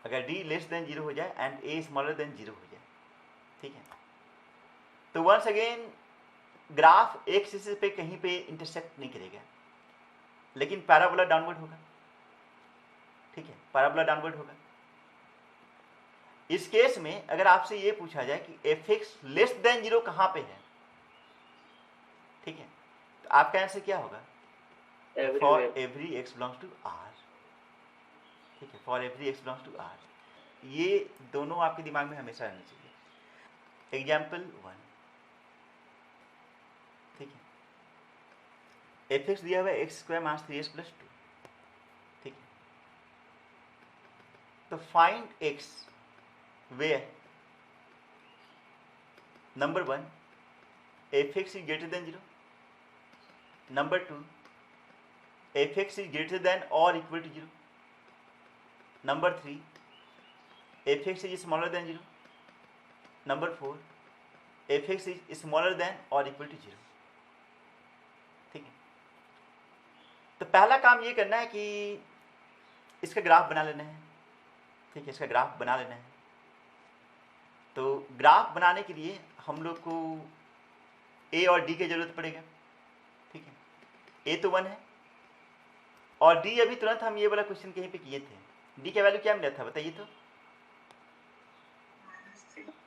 अगर डी लेस देन 0 हो जाए एंड ए स्मॉलर देन 0 हो जाए, ठीक है, तो once again graph x axis पे कहीं पे इंटरसेक्ट नहीं करेगा, लेकिन पैराबोला डाउनवर्ड होगा, ठीक है, पैराबोला डाउनवर्ड होगा। इस केस में अगर आपसे ये पूछा जाए कि एफ एक्स लेस देन 0 कहां पे है, ठीक है, तो आपका आंसर क्या होगा? For every x belongs to R, ठीक है, for every x belongs to R. ये दोनों आपके दिमाग में हमेशा रहना चाहिए। एग्जाम्पल 1, ठीक है, एफ एक्स दिया हुआ है x square minus 3x plus 2, ठीक है। तो find x where number 1 f x is greater than 0, number 2 f x is greater than और equal to 0, number 3 f x is smaller than 0, number 4 f x is smaller than और equal to 0, ठीक है। तो पहला काम ये करना है कि इसका ग्राफ बना लेना है, ठीक है, इसका ग्राफ बना लेना है। तो ग्राफ बनाने के लिए हम लोग को ए और डी की जरूरत पड़ेगा, ठीक है। ए तो 1 है और डी अभी तुरंत हम ये वाला क्वेश्चन कहीं पे किए थे। डी का वैल्यू क्या मिला था बताइए तो?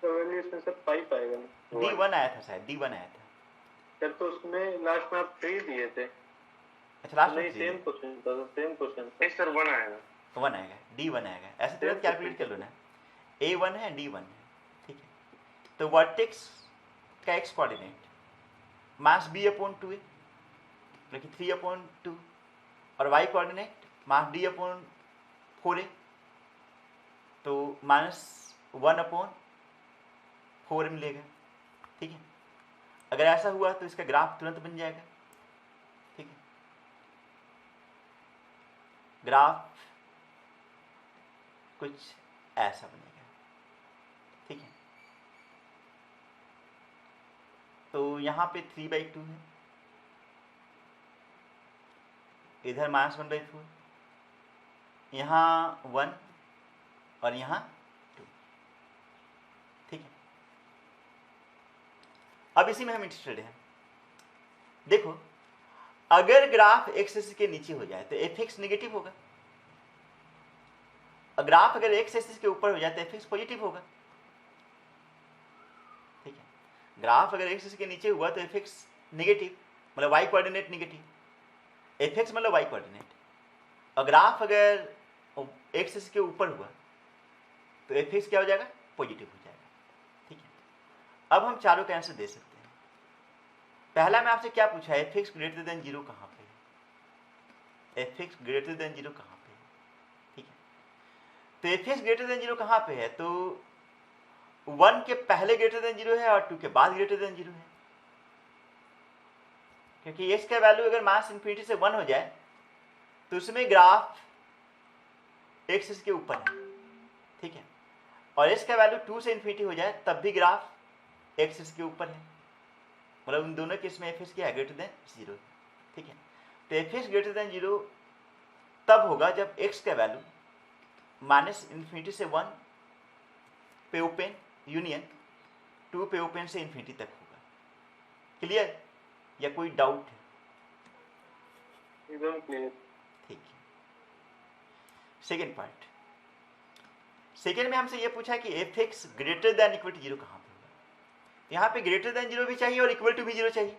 वैल्यू इसमें से 5 आएगा। डी 1 आया था शायद, डी 1 आया था सर, तो उसमें लास्ट में आप 3 दिए थे। अच्छा, लास्ट नहीं, में सेम क्वेश्चन था, सेम क्वेश्चन। नहीं सर 1 आएगा, 1 आएगा, डी 1 आएगा, ऐसे तुरंत कैलकुलेट कर लो ना। ए 1 है, डी 1 है, ठीक है। तो वर्टेक्स का x coordinate mass be upon 2 है, मतलब कि 3 अपॉन 2, और वाई कोऑर्डिनेट मास डी अपॉन 4 है, तो -1 अपॉन 4 मिलेगा, ठीक है। अगर ऐसा हुआ तो इसका ग्राफ तुरंत बन जाएगा, ठीक है। ग्राफ कुछ ऐसा बनेगा, ठीक है। तो यहाँ पे 3/2 है, इधर -1/4, यहाँ 1 और यहाँ 2, ठीक है। अब इसी में हम इंटरेस्टेड हैं। देखो, अगर ग्राफ एक्स एक्सिस के नीचे हो जाए तो एफ एक्स निगेटिव होगा, और ग्राफ अगर एक्स एक्सिस के ऊपर हो जाए तो एफ एक्स पॉजिटिव होगा, ठीक है। ग्राफ अगर एक्स एक्सिस के नीचे हुआ तो एफ एक्स निगेटिव, मतलब y coordinate negative, f x मतलब वाई कोऑर्डिनेट, और ग्राफ अगर एक्स एक्सिस के ऊपर हुआ तो एफ एक्स क्या हो जाएगा? पॉजिटिव हो जाएगा, ठीक है। अब हम चारों का आंसर दे सकते हैं। पहला मैं आपसे क्या पूछा है? एफ एक्स ग्रेटर देन 0 कहाँ पे है? एफ एक्स ग्रेटर देन 0 कहाँ पे है, ठीक है। तो एफ एक्स ग्रेटर देन 0 कहाँ पे है? तो 1 के पहले ग्रेटर देन 0 है और 2 के बाद ग्रेटर देन 0 है, क्योंकि x का वैल्यू अगर मास इन्फिनिटी से 1 हो जाए तो उसमें ग्राफ x इसके ऊपर है, ठीक है, और x का वैल्यू 2 से इन्फिनिटी हो जाए तब भी ग्राफ x इसके ऊपर है, मतलब उन दोनों केस में एफ एक्स क्या है? ग्रेटर देन 0, ठीक है। तो एफ एक्स ग्रेटर देन 0 तब होगा जब x का वैल्यू -इन्फिनिटी से 1 पे ओपन यूनियन 2 पे ओपन से इन्फिनिटी तक होगा। क्लियर या कोई डाउट है? एकदम क्लियर। ठीक है। सेकेंड पार्ट, सेकेंड में हमसे ये पूछा कि f x greater than equal to zero कहाँ पे होगा। तो यहाँ पे ग्रेटर देन जीरो भी चाहिए और इक्वल टू भी जीरो चाहिए।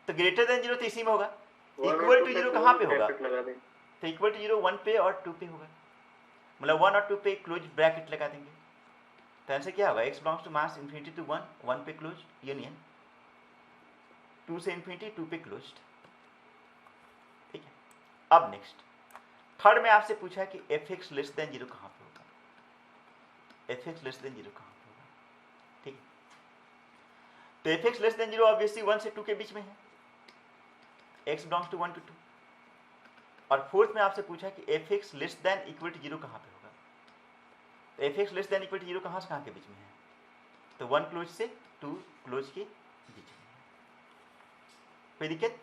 तो ग्रेटर देन जीरो तो इसी में होगा, इक्वल टू जीरो कहाँ पे होगा, लगा दें। तो इक्वल टू जीरो 1 पे और 2 पे होगा, मतलब 1 और 2 पे क्लोज ब्रैकेट लगा देंगे। तो आंसर क्या होगा, x belongs to minus infinity to 1, 1 पे क्लोज यूनियन 2 से इन्फिनिटी 2 पे क्लोज। ठीक है, अब नेक्स्ट थर्ड में आपसे पूछा कि f x less than zero कहाँ पे होगा, F x less than zero कहाँ पे होगा। ठीक है, तो f x less than zero obviously 1 से 2 के बीच में है, x बिलोंग्स टू 1 to 2। और फोर्थ में आपसे पूछा कि f x less than equal to zero कहाँ पे होगा। तो f x less than equal to zero कहाँ से कहाँ के बीच में है, तो 1 क्लोज से 2 क्लोज के बीच में है। कोई दिक्कत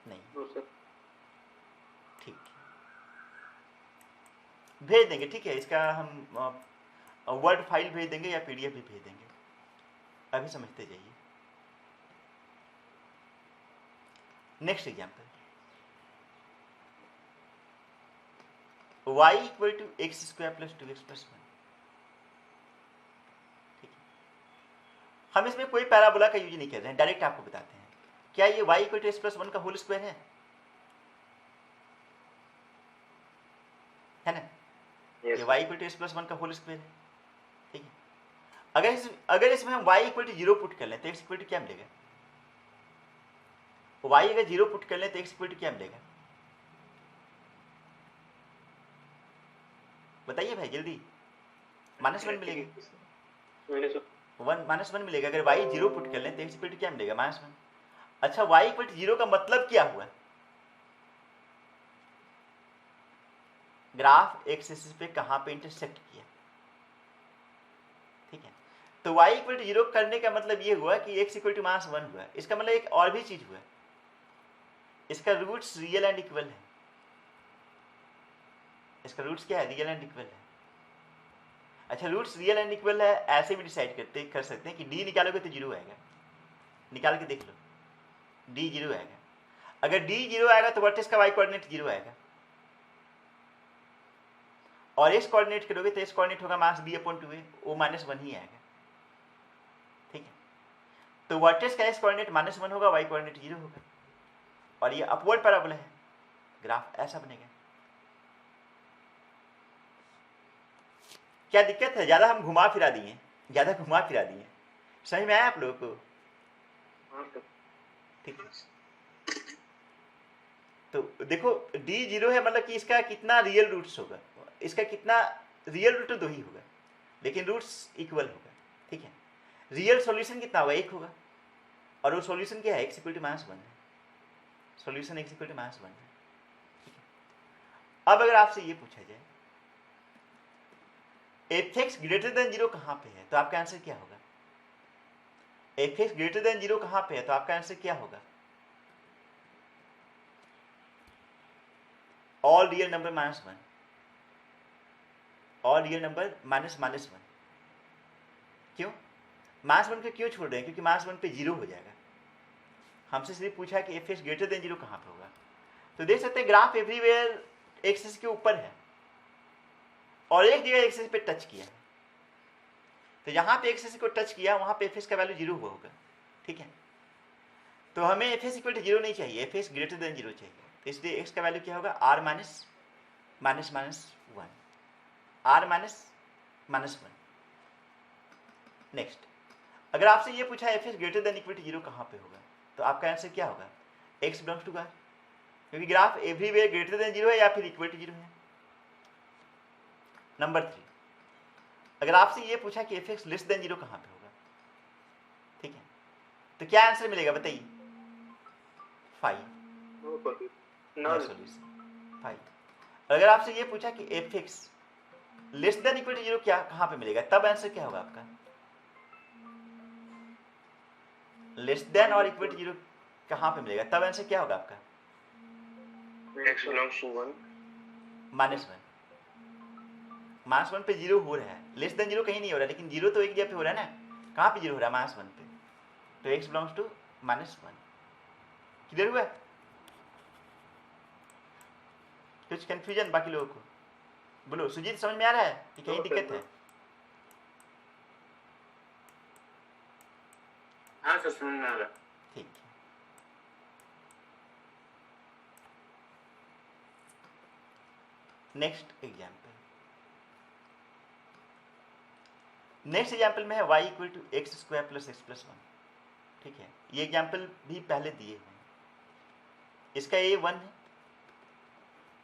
नहीं, ठीक है, भेज देंगे। ठीक है, इसका हम वर्ड फाइल भेज देंगे या पीडीएफ भी भेज देंगे, अभी समझते जाइए। Next example, y equal to x square plus 2x plus 1। ठीक है, हम इसमें कोई पैराबोला का यूज नहीं कर रहे हैं, डायरेक्ट आपको बताते हैं। क्या ये y equal to x plus 1 का होल स्क्वायर है ना? ये y equal to x plus 1 का होल स्क्वायर है। ठीक है, अगर इसमें हम y equal to zero put कर लें तो x इक्वल टू क्या मिलेगा, y अगर जीरो पुट कर लें तो x इक्वल टू क्या मिलेगा, बताइए भाई जल्दी। -1 मिलेगा, -1 मिलेगा। अगर y जीरो पुट कर लें तो x इक्वल टू क्या मिलेगा, -1। अच्छा, y इक्वल टू जीरो का मतलब क्या हुआ, ग्राफ एक्स एक्सिस पे कहाँ पे इंटरसेक्ट किया। ठीक है, तो y इक्वल टू जीरो करने का मतलब ये हुआ कि x इक्वल टू -1 हुआ। इसका मतलब एक और भी चीज हुआ, इसका रूट्स रियल एंड इक्वल है। इसका रूट्स क्या है, रियल एंड इक्वल है। अच्छा, रूट्स रियल एंड इक्वल है, ऐसे भी डिसाइड कर सकते हैं कि d निकालोगे तो जीरो आएगा, निकाल के देख लो, d जीरो आएगा। अगर d जीरो आएगा तो वर्टेक्स का y कोऑर्डिनेट जीरो आएगा, और x कोऑर्डिनेट करोगे तो x कोऑर्डिनेट होगा मास b/2a, वो -1 ही आएगा। ठीक है, तो वर्टेक्स का x कोऑर्डिनेट -1 होगा, y कोऑर्डिनेट जीरो होगा, और ये अपवर्ड पैराबोला है, ग्राफ ऐसा बनेगा। क्या दिक्कत है, ज्यादा हम घुमा फिरा दिए, समझ में आया आप लोगों को? ठीक है, तो देखो d जीरो है, मतलब कि इसका कितना रियल रूट्स होगा, इसका कितना रियल रूट तो 2 ही होगा, लेकिन रूट्स इक्वल होगा। ठीक है, रियल सॉल्यूशन कितना होगा, 1 होगा, और वो सॉल्यूशन क्या है, x इक्वल टू -1 है, सॉल्यूशन x इक्वल टू -1 है। ठीक है, अब अगर आपसे ये पूछा जाए F x greater than zero कहाँ पे है, तो आपका आंसर क्या होगा, F x greater than zero कहाँ पे है, तो आपका आंसर क्या होगा, all real number -1, all real number -1। क्यों -1 को क्यों छोड़ रहे हैं, क्योंकि -1 पे जीरो हो जाएगा। हमसे सिर्फ पूछा कि f x greater than zero कहाँ पे होगा, तो देख सकते हैं ग्राफ एवरीवेयर एक्सिस के ऊपर है और एक जगह एक्सिस पे टच किया है, तो जहाँ पे एक्सिस को टच किया वहाँ पे एफ एक्स का वैल्यू जीरो हुआ होगा। ठीक है, तो हमें f x equal to zero नहीं चाहिए, f x greater than zero चाहिए, तो इसलिए एक्स का वैल्यू क्या होगा, r -1। नेक्स्ट, अगर आपसे ये पूछा f x greater than equal to zero कहाँ पे होगा, तो आपका आंसर क्या होगा, x बिलोंग्स टू r, क्योंकि graph everywhere greater than zero है या फिर इक्वल टू जीरो है। नंबर 3, अगर आपसे ये पूछा कि f x less than zero कहाँ पे होगा, ठीक है, तो क्या आंसर मिलेगा बताइए, 5, सॉल्यूशन 5। अगर आपसे ये पूछा कि f x less than equal to zero क्या कहाँ पे मिलेगा, तब आंसर क्या होगा आपका, लेस देन और इक्वल टू जीरो कहाँ पे मिलेगा, तब आंसर क्या होगा आपका, x belongs to 1, -1 पे जीरो हो रहा है, लेस देन जीरो कहीं नहीं हो रहा है, लेकिन जीरो तो एक जगह पे हो रहा है ना, कहाँ पे जीरो हो रहा है, -1 पे, तो x बिलोंग्स टू -1। क्लियर हुआ, कुछ कंफ्यूजन बाकी लोगों को? बोलो सुजीत, समझ में आ रहा है कि कहीं दिक्कत है? हाँ सर, समझ में आ रहा। ठीक है। नेक्स्ट एग्जाम्पल में है y equal to x square plus x plus 1। ठीक है, ये एग्जाम्पल भी पहले दिए हुए हैं। इसका a 1 है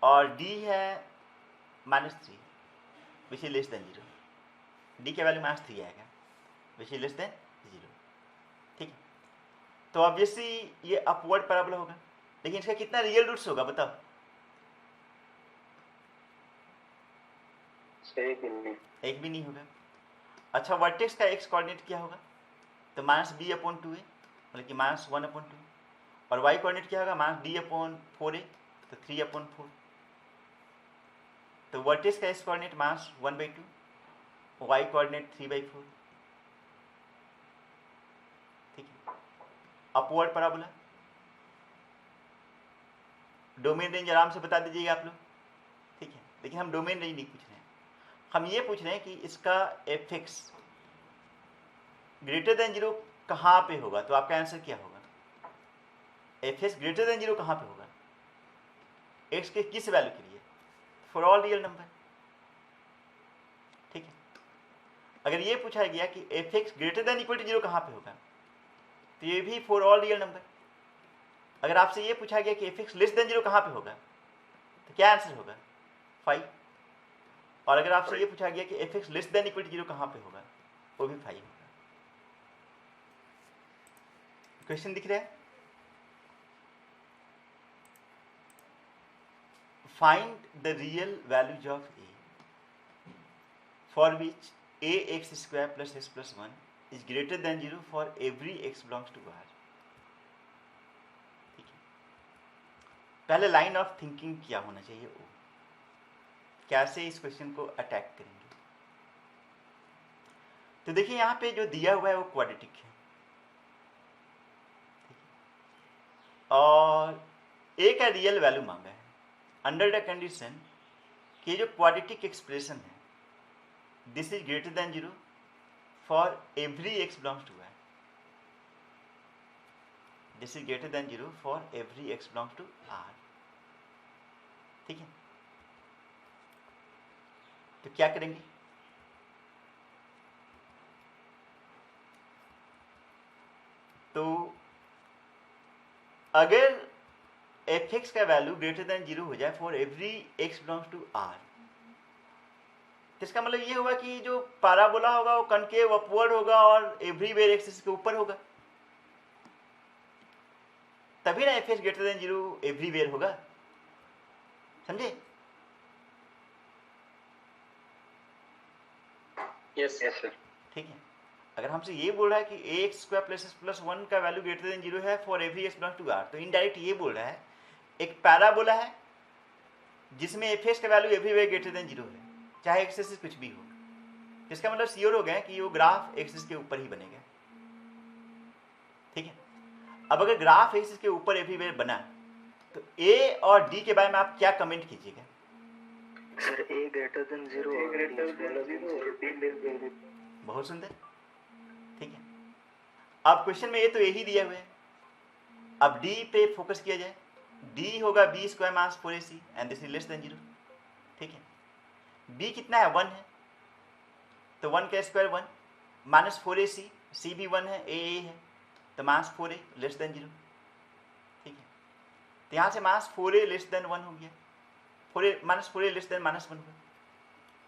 और d है -3 which is less than 0। d का वैल्यू -3 आएगा विच इज लेस देन 0। ठीक है, तो ऑब्वियसली ये अपवर्ड पैराबोला होगा, लेकिन इसका कितना रियल रूट्स होगा बताओ? एक भी नहीं। एक भी नहीं होगा। अच्छा, वर्टेक्स का एक्स कोऑर्डिनेट क्या होगा? तो -b/2a मतलब कि -1/2, और y कोऑर्डिनेट क्या होगा? -d/4a तो 3/4। तो वर्टेक्स का एक्स कोऑर्डिनेट -1/2, y कोऑर्डिनेट 3/4। ठीक है, अपवर्ड पैराबोला। डोमेन रेंज आराम से बता दीजिएगा आप लोग। ठीक है, लेकिन हम डोमेन रेंज नहीं पूछ रहे हैं, हम ये पूछ रहे हैं कि इसका fx ग्रेटर देन 0 कहाँ पे होगा? तो आपका आंसर क्या होगा? fx ग्रेटर देन 0 कहाँ पे होगा? x के किस वैल्यू के लिए? For all real number. ठीक है, अगर ये पूछा गया कि fx greater than equal to 0 कहाँ पे होगा, तो ये भी फॉर ऑल रियल नंबर। अगर आपसे ये पूछा गया कि fx लेस देन 0 कहाँ पे होगा, तो क्या आंसर होगा? 5। और अगर आपसे ये पूछा गया कि fx less than equal to 0 कहाँ पे होगा, वो भी 5 होगा। क्वेश्चन दिख रहा है? Find the real values of a for which ax² plus x plus 1 is greater than 0 for every x belongs to R। ठीक है, पहले लाइन ऑफ थिंकिंग क्या होना चाहिए, वो कैसे इस क्वेश्चन को अटैक करेंगे। तो देखिए, यहां पे जो दिया हुआ है वो क्वाड्रेटिक है, और a का रियल वैल्यू मांगा है अंडर द कंडीशन कि जो क्वाड्रेटिक एक्सप्रेशन है this is greater than 0 for every x belongs to R। This is greater than 0 for every x belongs to R। ठीक है, तो क्या करेंगे? तो अगर fx का वैल्यू ग्रेटर देन 0 हो जाए for every x belongs to R, तो इसका मतलब ये होगा कि जो पैराबोला होगा वो कनकेव अपवर्ड होगा और एवरीवेयर एक्सिस के ऊपर होगा, तभी ना fx ग्रेटर देन 0 एवरीवेयर होगा। समझे? Yes sir. ठीक है, अगर हमसे ये बोल रहा है कि ax² प्लस x प्लस 1 का वैल्यू ग्रेटर देन 0 है for every x belongs to R, तो इनडायरेक्ट ये बोल रहा है एक पैराबोला है जिसमें fx का वैल्यू एवरीवेयर ग्रेटर देन 0 है, चाहे एक्सिस कुछ भी हो। इसका मतलब श्योर हो गया कि वो ग्राफ एक्सिस के ऊपर ही बनेगा। ठीक है, अब अगर ग्राफ एक्सिस के ऊपर एवरीवेयर बना तो a और d के बारे में आप क्या कमेंट कीजिएगा? सर a ग्रेटर देन 0 और d स्मॉलर देन 0। बहुत सुंदर। ठीक है, अब क्वेश्चन में ये तो यही दिया हुआ है, अब d पे फोकस किया जाए। d होगा b² mass 4ac and this is less than 0। ठीक है, b कितना है? 1 है, तो 1 का स्क्वायर 1 माइनस 4ac, c भी 1 है, a है, तो माइनस 4a लेस देन 0। ठीक है, तो यहाँ से माइनस 4a लेस देन 1 हो गया, 4a minus 4a less then minus 1 हुआ।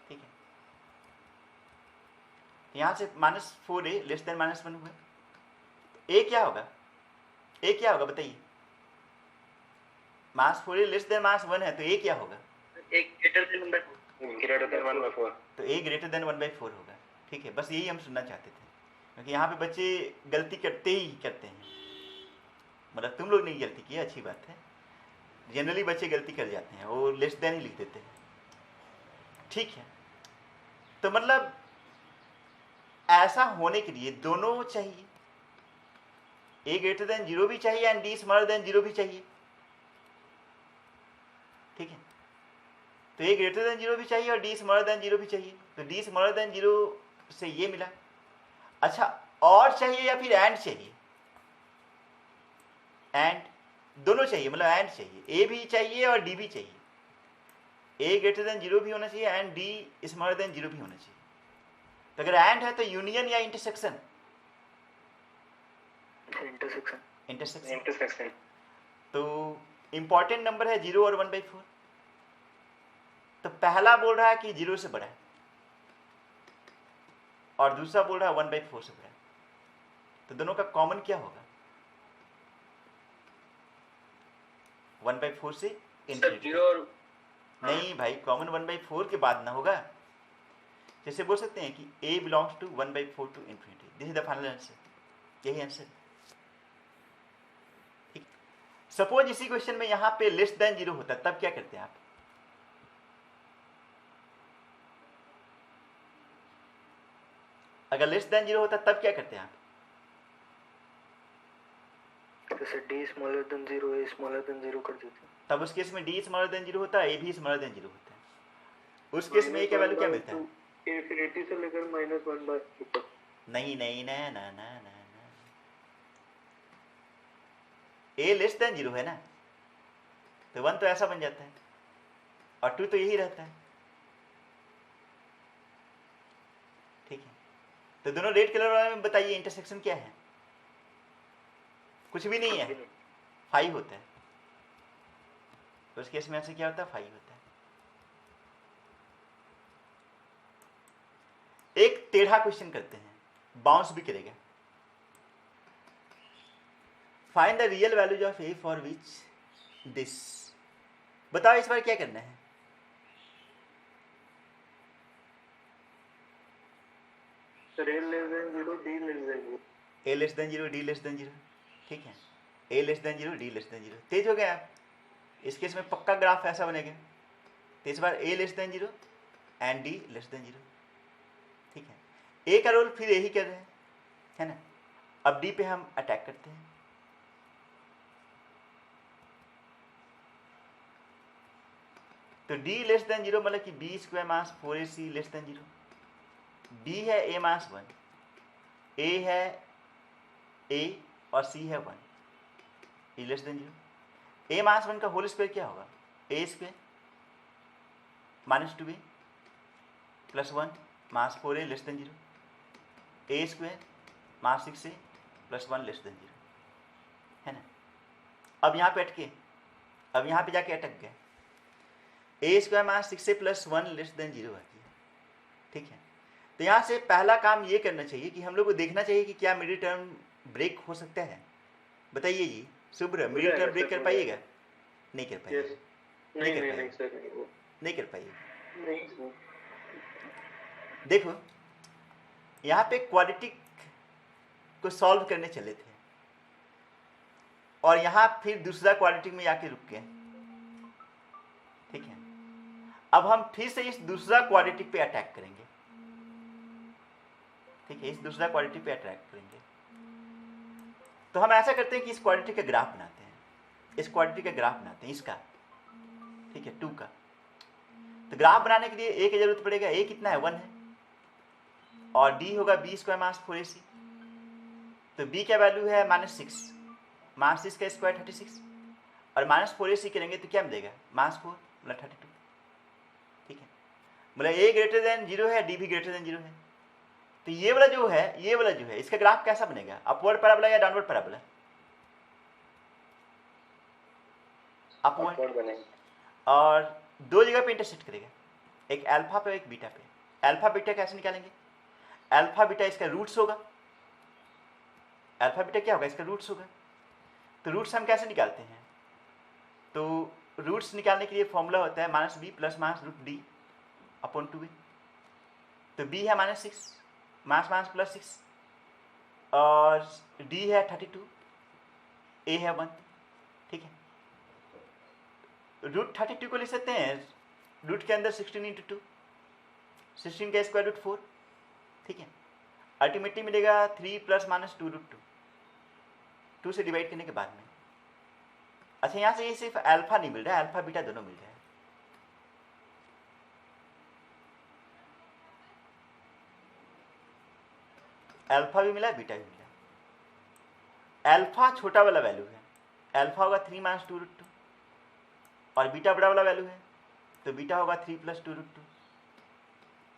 ठीक है, यहाँ से minus 4a less then minus 1 हुआ, तो a क्या होगा? a क्या होगा बताइए? Minus 4a less then minus 1 है, तो a क्या होगा? एक ग्रेटर देन ग्रेटर देन 1/4। तो a ग्रेटर देन 1/4 होगा। ठीक है, बस यही हम सुनना चाहते थे, क्योंकि यहाँ पे बच्चे गलती करते ही करते हैं। मतलब तुम लोग नहीं गलती की, अच्छी बात है, जनरली बच्चे गलती कर जाते हैं, वो लेस देन ही लिख देते हैं। ठीक है, तो मतलब ऐसा होने के लिए दोनों चाहिए, a ग्रेटर देन 0 भी चाहिए एंड d स्मॉलर देन 0 भी चाहिए। ठीक है, तो ए ग्रेटर देन जीरो भी चाहिए और डी स्मॉलर देन जीरो भी चाहिए, तो डी स्मॉलर देन जीरो से ये मिला। अच्छा, और चाहिए या फिर एंड चाहिए? एंड, दोनों चाहिए, मतलब एंड चाहिए, ए भी चाहिए और डी भी चाहिए। ए ग्रेटर देन जीरो भी होना चाहिए and D smaller than zero भी होना चाहिए। तो अगर एंड है तो यूनियन या इंटरसेक्शन? इंटरसेक्शन। इंटरसेक्शन। इंटरसेक्शन। तो इंपॉर्टेंट नंबर है 0 और 1/4। तो पहला बोल रहा है कि 0 से बड़ा है और दूसरा बोल रहा है 1/4 से बड़ा है, तो दोनों का कॉमन क्या होगा? 1/4 से सर इंफिनिटी। 0 और नहीं भाई, कॉमन 1/4 के बाद ना होगा। जैसे बोल सकते हैं कि a belongs to 1/4 to infinity, this is the final answer, यही आंसर। ठीक, सपोज इसी क्वेश्चन में यहाँ पे लेस देन 0 होता, तब क्या करते हैं आप? अगर लेस देन 0 होता तब क्या करते हैं आप? जैसे D smaller than zero, a smaller than zero कर देते हैं। तब उस केस में डी स्मॉलर देन 0 होता है, ए भी स्मॉलर देन 0 होता है। उस केस में ए का वैल्यू क्या मिलता है? इंफिनिटी से लेकर -1/2 तक। नहीं नहीं, ना ना ना ना ना, ए लेस देन 0 है ना, तो 1 तो ऐसा बन जाता है और 2 तो यही रहता है। ठीक है, तो दोनों रेड कलर वाले में बताइए इंटरसेक्शन क्या है? कुछ भी नहीं है, 5 होता है। तो उस केस में ऐसे क्या होता है? 5 होता है। एक टेढ़ा क्वेश्चन करते हैं, बाउंस भी करेगा। Find the real values of a for which this. बताओ इस बार क्या करना है? Sir a less than 0, d less than 0। A less than 0, d less than 0। ठीक है, a less than 0, d less than 0। तेज हो गया आप। इस केस में पक्का ग्राफ ऐसा बनेगा। तो इस बार a less than 0 and d less than 0। ठीक है, ए का रोल फिर यही कर रहे हैं, है ना। अब डी पे हम अटैक करते हैं। तो डी लेस देन 0 मतलब कि b square minus 4ac less than 0। B है a मास 1, a है a और c है 1, e less than 0। a minus 1 का होल स्क्वायर क्या होगा? a square minus 2a plus 1 minus 4a less than 0, a square minus 6a plus 1 less than 0, है ना। अब यहाँ पे अटके, अब यहाँ पे जाके अटक गए। a square minus 6a plus 1 less than 0 आती है। ठीक है, तो यहाँ से पहला काम ये करना चाहिए कि हम लोग को देखना चाहिए कि क्या मिडिल टर्म ब्रेक हो सकता है। बताइए जी शुभ्र, मिडिल टर्म ब्रेक कर पाइएगा? नहीं कर पाइएगा। नहीं सर, नहीं कर पाइएगा। नहीं सर। देखो यहाँ पे क्वाड्रेटिक को सॉल्व करने चले थे और यहाँ फिर दूसरा क्वाड्रेटिक में जाके रुक गए। ठीक है, अब हम फिर से इस दूसरा क्वाड्रेटिक पे अटैक करेंगे। ठीक है, इस दूसरा क्वाड्रेटिक पे अटैक करेंगे। तो हम ऐसा करते हैं कि इस क्वाड्रेटिक का ग्राफ बनाते हैं, इस क्वाड्रेटिक का ग्राफ बनाते हैं इसका। ठीक है, 2 का। तो ग्राफ बनाने के लिए a की जरूरत पड़ेगा। a कितना है? 1 है और d होगा b स्क्वायर मास 4ac। तो b का वैल्यू है -6, मास 6 का स्क्वायर 36 और -4ac करेंगे तो क्या मिलेगा? -4 मतलब 32। ठीक है, मतलब a ग्रेटर देन 0 है, d भी ग्रेटर देन 0 है। तो ये वाला जो है इसका ग्राफ कैसा बनेगा? अपवर्ड पैराबोला या डाउनवर्ड पैराबोला? अपवर्ड बनेगा। और 2 जगह पे इंटरसेक्ट करेगा, एक अल्फा पे एक बीटा पे। अल्फा बीटा कैसे निकालेंगे? अल्फा बीटा इसका रूट्स होगा। अल्फा बीटा क्या होगा? इसका रूट्स होगा। तो रूट्स हम कैसे निकालते हैं? तो रूट्स निकालने के लिए फॉर्मूला होता है -b plus -√d upon 2a। तो b है -6, मास प्लस 6 और d है 32, a है 1। ठीक है, √32 को लिख सकते हैं रूट के अंदर 16 × 2, 16 का स्क्वायर रूट 4। ठीक है, अल्टीमेटली मिलेगा 3 ± 2√2, 2 से डिवाइड करने के बाद में। अच्छा, यहाँ से ये सिर्फ अल्फा नहीं मिल रहा है, अल्फा बीटा दोनों मिल रहा है। अल्फा भी मिला, बीटा भी मिला। अल्फा छोटा वाला वैल्यू है, अल्फा होगा 3 - 2√2 और बीटा बड़ा वाला वैल्यू है तो बीटा होगा 3 + 2√2।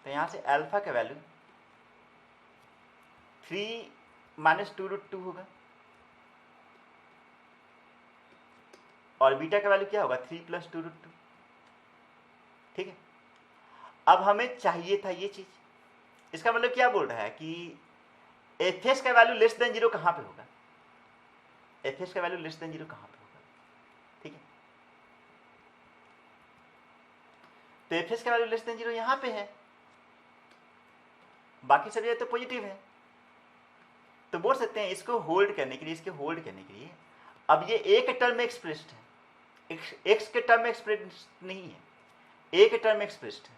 तो यहाँ से अल्फा का वैल्यू 3 - 2√2 होगा और बीटा का वैल्यू क्या होगा 3 + 2√2। ठीक है, अब हमें चाहिए था ये चीज। इसका मतलब क्या बोल रहा है कि एफ का वैल्यू लेस देन 0 कहाँ पे होगा, एफ का वैल्यू लेस देन 0 कहाँ पे होगा। ठीक है, तो एफ का वैल्यू लेस देन 0 यहाँ पे है, बाकी सब जगह तो पॉजिटिव है। तो बोल सकते हैं इसको होल्ड करने के लिए, इसके होल्ड करने के लिए अब ये एक टर्म में एक्सप्रेस्ड है, एक्स के टर्म में एक्सप्रेस्ड नहीं है, एक टर्म में एक्सप्रेस्ड है।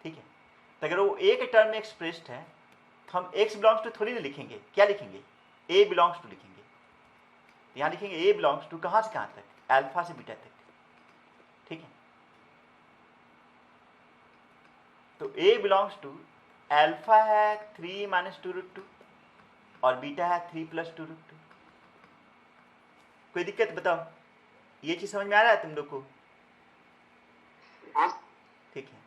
ठीक है, तो अगर वो एक टर्म में एक्सप्रेस्ड है तो हम x बिलोंग्स टू थोड़ी ना लिखेंगे, क्या लिखेंगे, a बिलोंग्स टू लिखेंगे। यहाँ लिखेंगे a बिलोंग्स टू कहाँ से कहाँ तक, अल्फा से बीटा तक। ठीक है, तो a बिलोंग्स टू अल्फा है 3 - 2√2 और बीटा है 3 + 2√2। कोई दिक्कत बताओ, ये चीज समझ में आ रहा है तुम लोग को? ठीक है,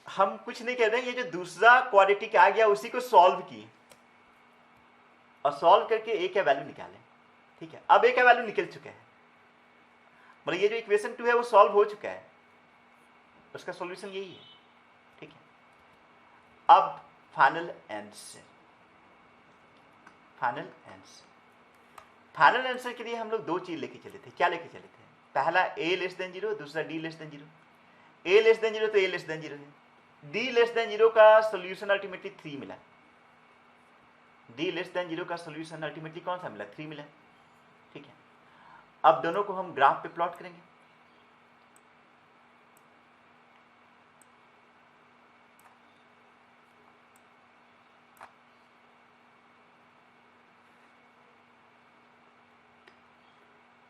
हम कुछ नहीं कर रहे हैं, ये जो दूसरा क्वाड्रेटिक आ गया उसी को सॉल्व किए और सॉल्व करके a का वैल्यू निकालें। ठीक है, अब a का वैल्यू निकल चुका है, मतलब ये जो इक्वेशन 2 है वो सॉल्व हो चुका है, उसका सॉल्यूशन यही है। ठीक है, अब final answer, final answer, final answer के लिए हम लोग दो चीज लेके चले थे। क्या लेके चले थे? पहला a लेस देन 0, दूसरा d less than 0। a less than 0 तो a लेस देन 0 है, d लेस देन 0 का सोल्यूशन अल्टीमेटली 3 मिला, d लेस देन 0 का सोल्यूशन अल्टीमेटली कौन सा मिला, 3 मिला। ठीक है, अब दोनों को हम ग्राफ पे प्लॉट करेंगे।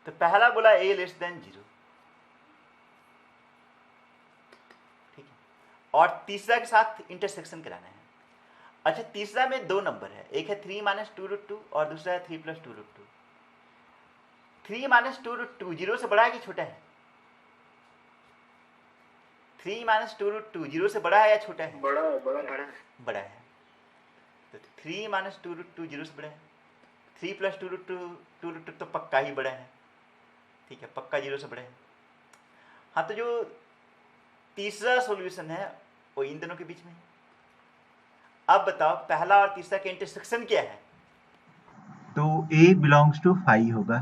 तो पहला बोला a लेस देन 0, ठीक है, और तीसरा के साथ इंटरसेक्शन कराना है। अच्छा, तीसरा में दो नंबर है, एक है 3 - 2√2 और दूसरा है 3 + 2√2। 3 - 2√2 0 से बड़ा है कि छोटा है? 3 - 2√2 0 से बड़ा है या छोटा है? बड़ा है, बड़ा है। बड़ा बड़ा है। तो 3 - 2√2 0 से बड़ा है, 3 + 2√2 तो पक्का ही बड़ा है। ठीक है, पक्का 0 से बड़ा है। हाँ, तो जो तीसरा सॉल्यूशन है वो इन दोनों के बीच में है। अब बताओ पहला और तीसरा का इंटरसेक्शन क्या है? तो a बिलोंग्स टू 5 होगा